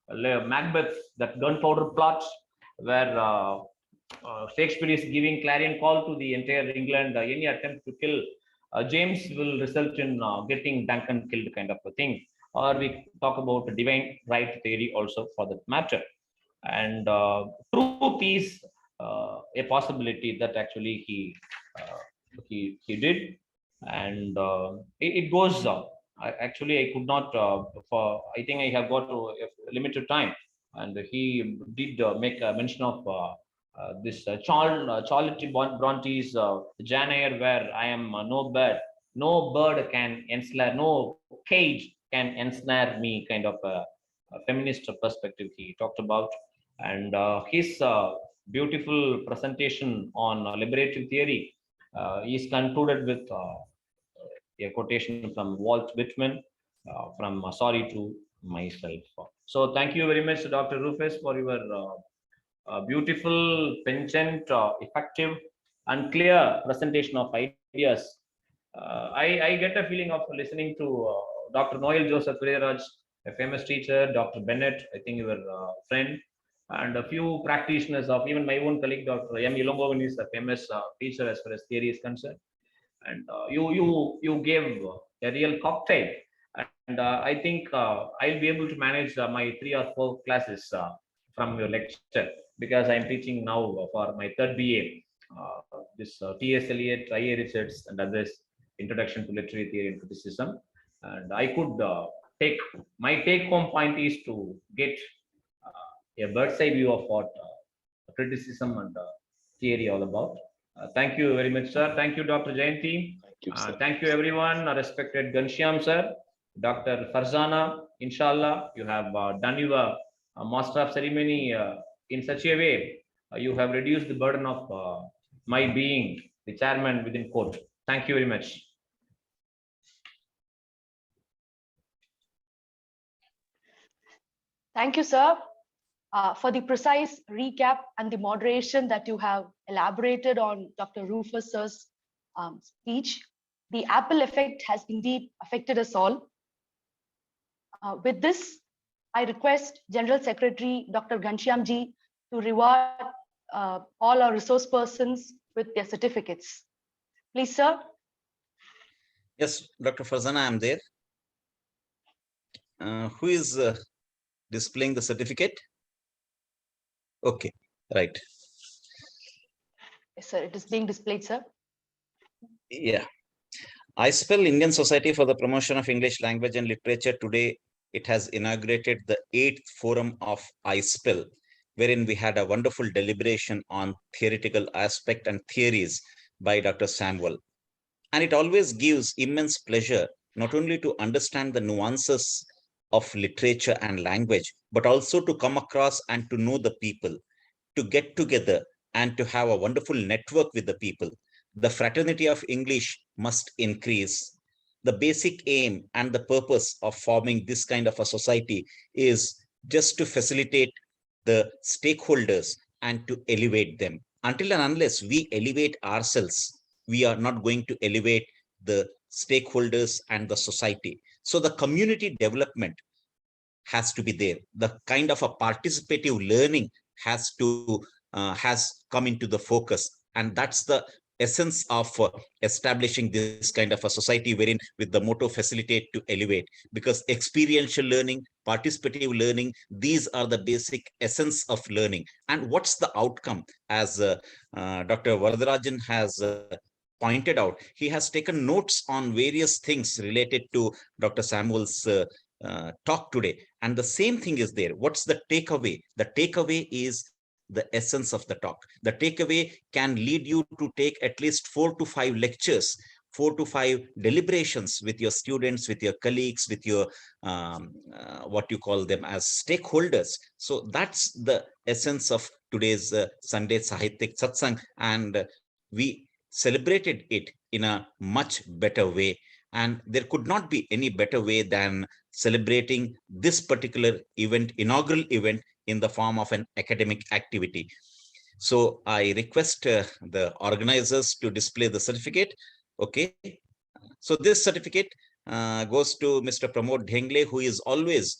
Macbeth, that gunpowder plot, where Shakespeare is giving clarion call to the entire England. Any attempt to kill James will result in getting Duncan killed, kind of a thing. Or we talk about divine right theory also for that matter. And truth is a possibility that actually he did, and it goes. Actually, I could not. For I think I have got to a limited time, and he did make a mention of this Charlotte Bronte's Jane Eyre, where I am no bird can ensnare, no cage can ensnare me, kind of a feminist perspective he talked about. And his beautiful presentation on liberative theory is concluded with a quotation from Walt Whitman from Sorry to Myself. So thank you very much, Dr. Rufus, for your beautiful, penchant, effective, and clear presentation of ideas. I get a feeling of listening to Dr. Noel Joseph Viraj, a famous teacher, Dr. Bennett, I think your friend, and a few practitioners of even my own colleague, Dr. M. Ilongovan is a famous teacher as far as theory is concerned. And you gave a real cocktail. And I think I'll be able to manage my 3 or 4 classes from your lecture, because I'm teaching now for my third BA, this T.S. Eliot, I.A. Richards, and others, Introduction to Literary Theory and Criticism. And I could take my take-home point is to get a bird's eye view of what criticism and theory all about. Thank you very much, sir. Thank you, Dr. Jayanti. Thank you, everyone. Respected Ghanshyam, sir. Dr. Farzana, inshallah, you have done your master of ceremony in such a way, you have reduced the burden of my being the chairman within court. Thank you very much. Thank you, sir, for the precise recap and the moderation that you have elaborated on Dr. Rufus's speech. The Apple effect has indeed affected us all. With this, I request General Secretary Dr. Ghanshyam ji to reward all our resource persons with their certificates. Please, sir. Yes, Dr. Farzana, I'm there. Who is displaying the certificate? Okay, right. Yes, sir, it is being displayed, sir. Yeah. iSPELL Indian Society for the Promotion of English Language and Literature, today it has inaugurated the 8th forum of iSPELL, wherein we had a wonderful deliberation on theoretical aspect and theories by Dr. Samuel. And it always gives immense pleasure not only to understand the nuances of literature and language, but also to come across and to know the people, to get together and to have a wonderful network with the people. The fraternity of English must increase. The basic aim and the purpose of forming this kind of a society is just to facilitate the stakeholders and to elevate them. Until and unless we elevate ourselves, we are not going to elevate the stakeholders and the society. So the community development has to be there. The kind of a participative learning has come into the focus, and that's the essence of establishing this kind of a society, wherein with the motto facilitate to elevate, because experiential learning, participative learning, these are the basic essence of learning. And what's the outcome? As Dr. Varadarajan has pointed out, he has taken notes on various things related to Dr. Samuel's talk today. And the same thing is there. What's the takeaway? The takeaway is the essence of the talk. The takeaway can lead you to take at least 4 to 5 lectures, 4 to 5 deliberations with your students, with your colleagues, with your what you call them as stakeholders. So that's the essence of today's Sunday Sahityak Satsang, and we celebrated it in a much better way. And there could not be any better way than celebrating this particular event, inaugural event, in the form of an academic activity. So I request the organizers to display the certificate. Okay. So this certificate goes to Mr. Pramod Dhengle, who is always,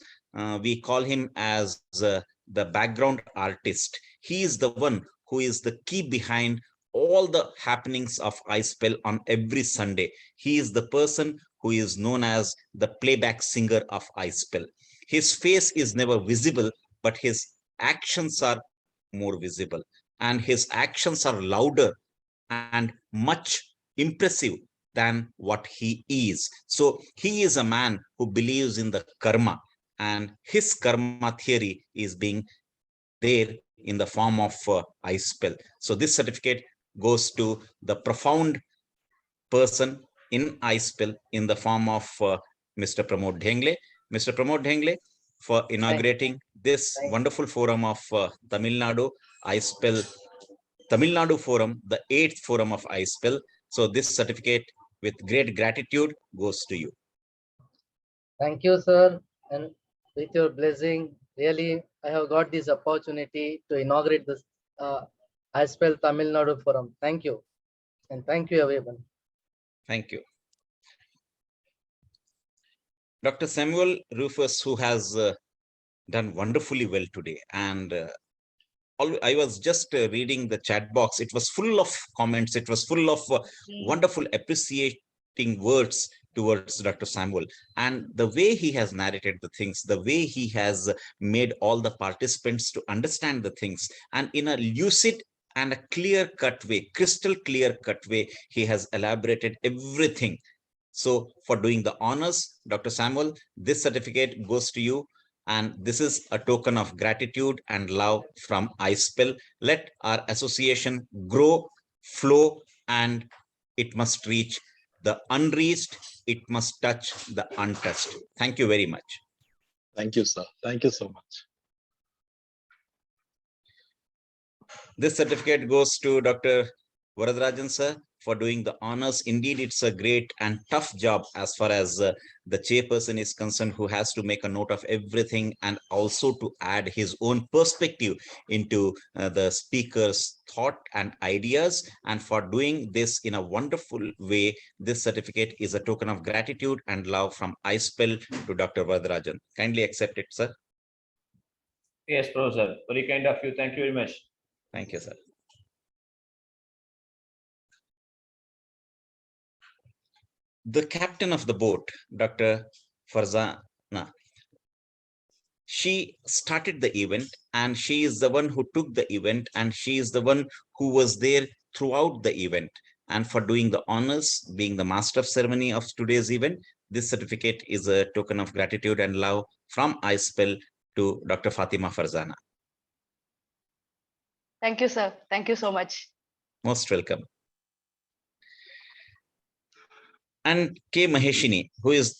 we call him as the background artist. He is the one who is the key behind all the happenings of iSPELL on every Sunday. He is the person who is known as the playback singer of iSPELL. His face is never visible, but his actions are more visible, and his actions are louder and much impressive than what he is. So he is a man who believes in the karma, and his karma theory is being there in the form of iSPELL. So this certificate goes to the profound person in iSPELL in the form of Mr. Pramod Dhengle. Mr. Pramod Dhengle, for inaugurating this wonderful forum of Tamil Nadu iSPELL, Tamil Nadu Forum, the 8th forum of iSPELL. So this certificate, with great gratitude, goes to you. Thank you, sir. And with your blessing, really, I have got this opportunity to inaugurate this iSPELL Tamil Nadu Forum. Thank you. And thank you, everyone. Thank you. Dr. Samuel Rufus, who has done wonderfully well today. And I was just reading the chat box. It was full of comments. It was full of wonderful appreciating words towards Dr. Samuel, and the way he has narrated the things, the way he has made all the participants to understand the things, and in a lucid and a clear-cut way, crystal clear-cut way, he has elaborated everything. So for doing the honors, Dr. Samuel, this certificate goes to you. And this is a token of gratitude and love from iSPELL. Let our association grow, flow, and it must reach the unreached. It must touch the untouched. Thank you very much. Thank you, sir. Thank you so much. This certificate goes to Dr. Varadarajan, sir, for doing the honors. Indeed, it's a great and tough job as far as the chairperson is concerned, who has to make a note of everything and also to add his own perspective into the speaker's thought and ideas. And for doing this in a wonderful way, this certificate is a token of gratitude and love from iSPELL to Dr. Varadarajan. Kindly accept it, sir. Yes, Professor. Very kind of you. Thank you very much. Thank you, sir. The captain of the boat, Dr. Farzana, she started the event, and she is the one who took the event, and she is the one who was there throughout the event. And for doing the honors, being the master of ceremony of today's event, this certificate is a token of gratitude and love from iSPELL to Dr. Fatima Farzana. Thank you, sir. Thank you so much. Most welcome. And K. Maheshini, who is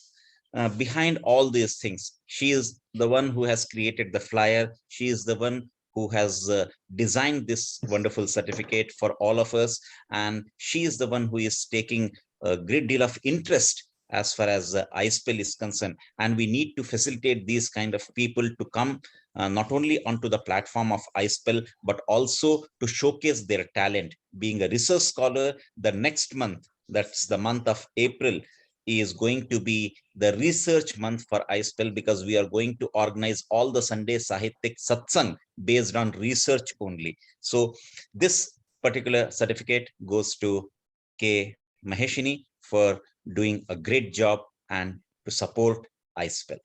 behind all these things. She is the one who has created the flyer. She is the one who has designed this wonderful certificate for all of us. And she is the one who is taking a great deal of interest as far as iSPELL is concerned. And we need to facilitate these kind of people to come not only onto the platform of iSPELL, but also to showcase their talent. Being a research scholar, the next month, that's the month of April, is going to be the research month for iSPELL, because we are going to organize all the Sunday Sahityak Satsang based on research only. So this particular certificate goes to K. Maheshini for doing a great job and to support iSPELL.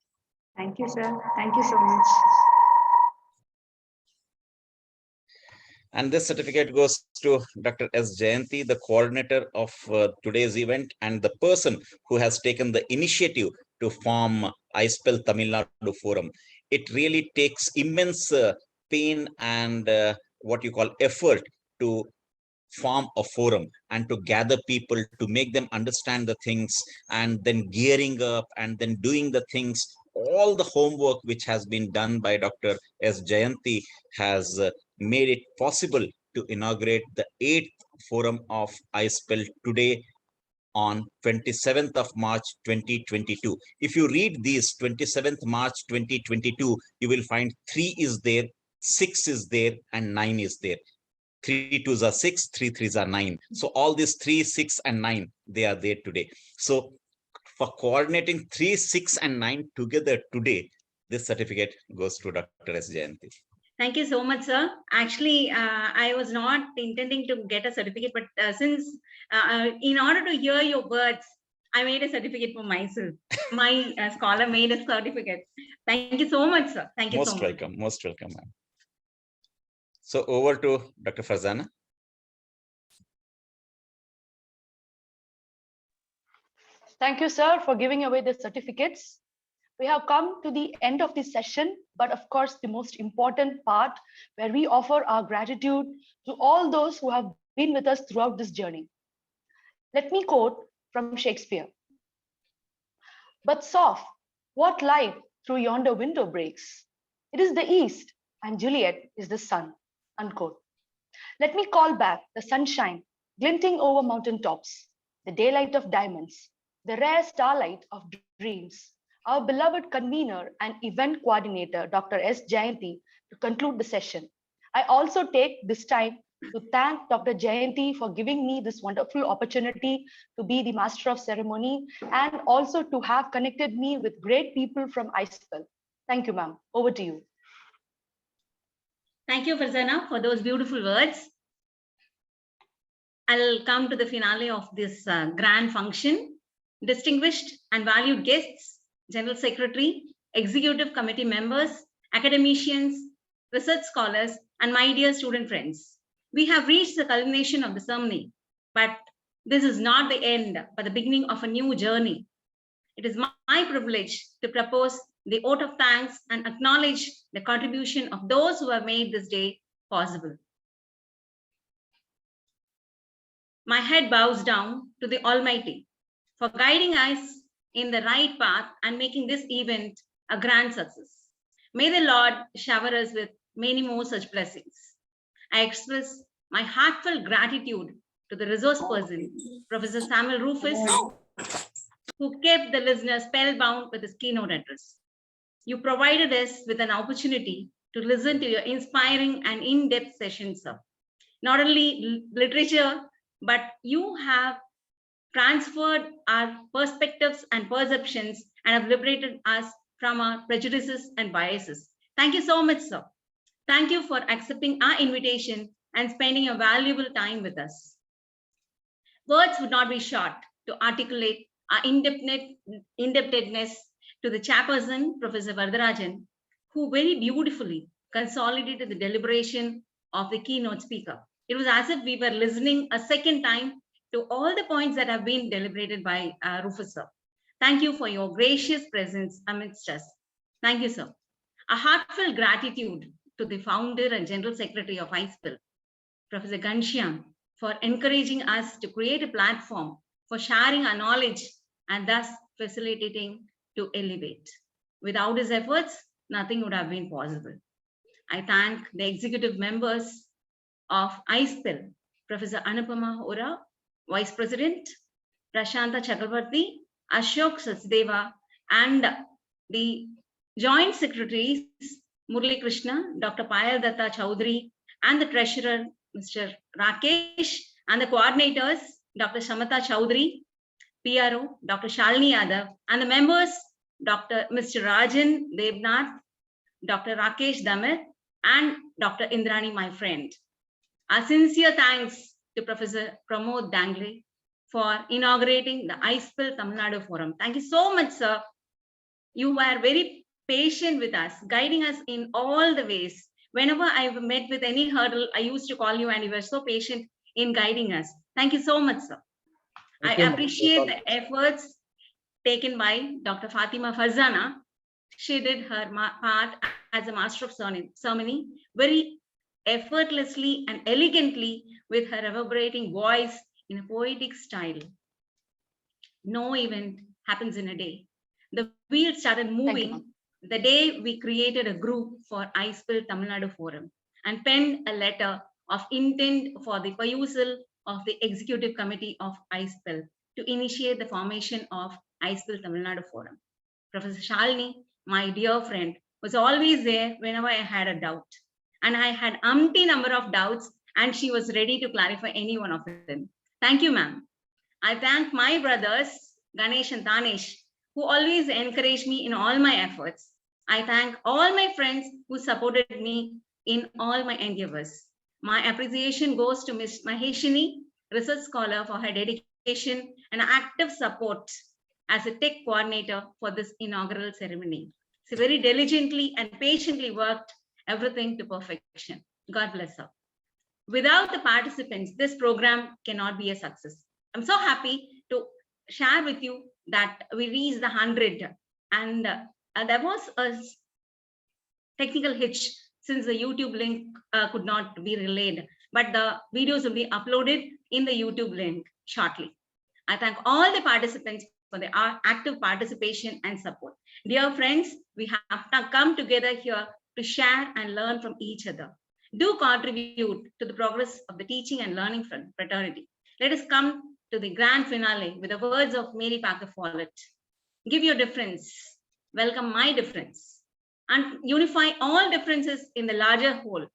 Thank you, sir. Thank you so much. And this certificate goes to Dr. S. Jayanti, the coordinator of today's event, and the person who has taken the initiative to form iSPELL Tamilnadu Forum. It really takes immense pain and what you call effort to form a forum and to gather people, to make them understand the things, and then gearing up and then doing the things. All the homework which has been done by Dr. S. Jayanti has made it possible to inaugurate the 8th forum of iSPELL today on 27th of March 2022. If you read these 27th March 2022, you will find 3 is there, 6 is there, and 9 is there. 3 2s are 6, 3 3s are 9. So all these 3, 6, and 9, they are there today. So for coordinating 3, 6, and 9 together today, this certificate goes to Dr. S. Jayanti. Thank you so much, sir. Actually, I was not intending to get a certificate, but since in order to hear your words, I made a certificate for myself. My scholar made a certificate. Thank you so much, sir. Thank you so much. Most welcome, ma'am. So over to Dr. Farzana. Thank you, sir, for giving away the certificates. We have come to the end of this session, but of course, the most important part where we offer our gratitude to all those who have been with us throughout this journey. Let me quote from Shakespeare. "But soft, what light through yonder window breaks? It is the east, and Juliet is the sun." Unquote. Let me call back the sunshine glinting over mountain tops, the daylight of diamonds, the rare starlight of dreams, our beloved convener and event coordinator, Dr. S. Jayanti, to conclude the session. I also take this time to thank Dr. Jayanti for giving me this wonderful opportunity to be the Master of Ceremony and also to have connected me with great people from iSPELL. Thank you, ma'am. Over to you. Thank you, Farzana, for those beautiful words. I'll come to the finale of this grand function. Distinguished and valued guests, General Secretary, Executive Committee members, academicians, research scholars, and my dear student friends. We have reached the culmination of the ceremony, but this is not the end, but the beginning of a new journey. It is my privilege to propose the vote of thanks and acknowledge the contribution of those who have made this day possible. My head bows down to the Almighty for guiding us in the right path and making this event a grand success. May the Lord shower us with many more such blessings. I express my heartfelt gratitude to the resource person, Professor Samuel Rufus, who kept the listeners spellbound with his keynote address. You provided us with an opportunity to listen to your inspiring and in-depth sessions, sir. Not only literature, but you have transferred our perspectives and perceptions and have liberated us from our prejudices and biases. Thank you so much, sir. Thank you for accepting our invitation and spending a valuable time with us. Words would not be short to articulate our indebtedness to the chairperson, Professor Varadarajan, who very beautifully consolidated the deliberation of the keynote speaker. It was as if we were listening a second time to all the points that have been deliberated by Rufus, sir. Thank you for your gracious presence amidst us. Thank you, sir. A heartfelt gratitude to the founder and general secretary of iSPELL, Professor Ghanshyam, for encouraging us to create a platform for sharing our knowledge and thus facilitating to elevate. Without his efforts, nothing would have been possible. I thank the executive members of iSPELL, Professor Anupama Ora, Vice President, Prashanta Chakravarti, Ashok Sachdeva, and the Joint Secretaries, Murli Krishna, Dr. Payal Datta Chowdhury, and the Treasurer, Mr. Rakesh, and the coordinators, Dr. Shamata Chowdhury, PRO, Dr. Shalini Yadav, and the members, Mr. Rajan Devnath, Dr. Rakesh Damet, and Dr. Indrani, my friend. Our sincere thanks to Professor Pramod Dangle for inaugurating the iSPELL Tamilnadu Forum. Thank you so much, sir. You were very patient with us, guiding us in all the ways. Whenever I've met with any hurdle, I used to call you and you were so patient in guiding us. Thank you so much, sir. I appreciate the efforts taken by Dr. Fatima Farzana. She did her part as a master of ceremony very effortlessly and elegantly with her reverberating voice in a poetic style. No event happens in a day. The wheels started moving the day we created a group for iSPELL Tamilnadu Forum and penned a letter of intent for the perusal of the executive committee of iSPELL to initiate the formation of iSPELL Tamilnadu Forum. Professor Shalini, my dear friend, was always there whenever I had a doubt. And I had umpty number of doubts and she was ready to clarify any one of them. Thank you, ma'am. I thank my brothers, Ganesh and Tanesh, who always encouraged me in all my efforts. I thank all my friends who supported me in all my endeavors. My appreciation goes to Ms. Maheshini, research scholar, for her dedication and active support as a tech coordinator for this inaugural ceremony. She very diligently and patiently worked everything to perfection. God bless her. Without the participants, this program cannot be a success. I'm so happy to share with you that we reached the 100, and there was a technical hitch since the YouTube link could not be relayed, but the videos will be uploaded in the YouTube link shortly. I thank all the participants for their active participation and support. Dear friends, we have to come together here to share and learn from each other. Do contribute to the progress of the teaching and learning fraternity. Let us come to the grand finale with the words of Mary Parker Follett. Give your difference, welcome my difference, and unify all differences in the larger whole.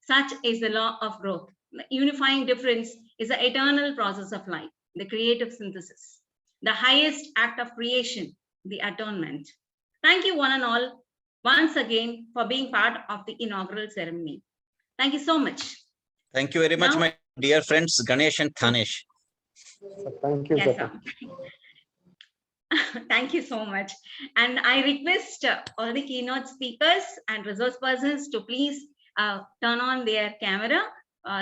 Such is the law of growth. The unifying difference is the eternal process of life, the creative synthesis, the highest act of creation, the atonement. Thank you one and all once again for being part of the inaugural ceremony. Thank you so much. Thank you very much, my dear friends, Ganesh and Tanesh. Thank you, Yes, sir. Thank you so much. And I request all the keynote speakers and resource persons to please turn on their camera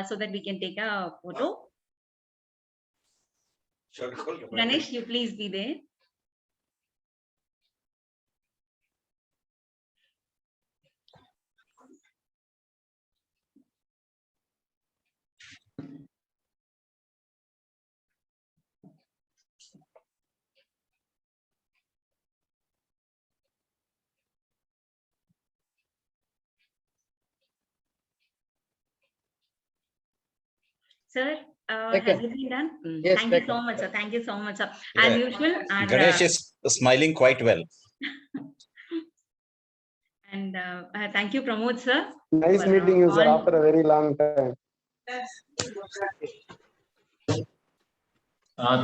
so that we can take a photo. Ganesh, you please be there. Sir, has it been done? Yes, thank you so much, sir. Thank you so much, sir. As usual. Ganesh is smiling quite well. And thank you, Pramod, sir. Nice meeting you, sir, after a very long time.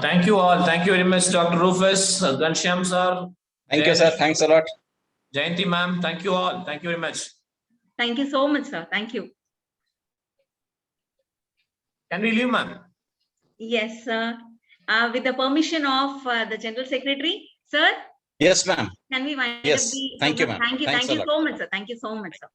Thank you all. Thank you very much, Dr. Rufus, Ghanshyam, sir. Thank you, sir. Thanks a lot. Jayanti, ma'am. Thank you all. Thank you very much. Thank you so much, sir. Thank you. Can we leave, ma'am? Yes, sir. With the permission of the General Secretary, sir. Yes, ma'am. Can we wind yes. up the Thank you, ma'am. Thank you. Thanks Thank you a lot. so much, sir. Thank you so much, sir.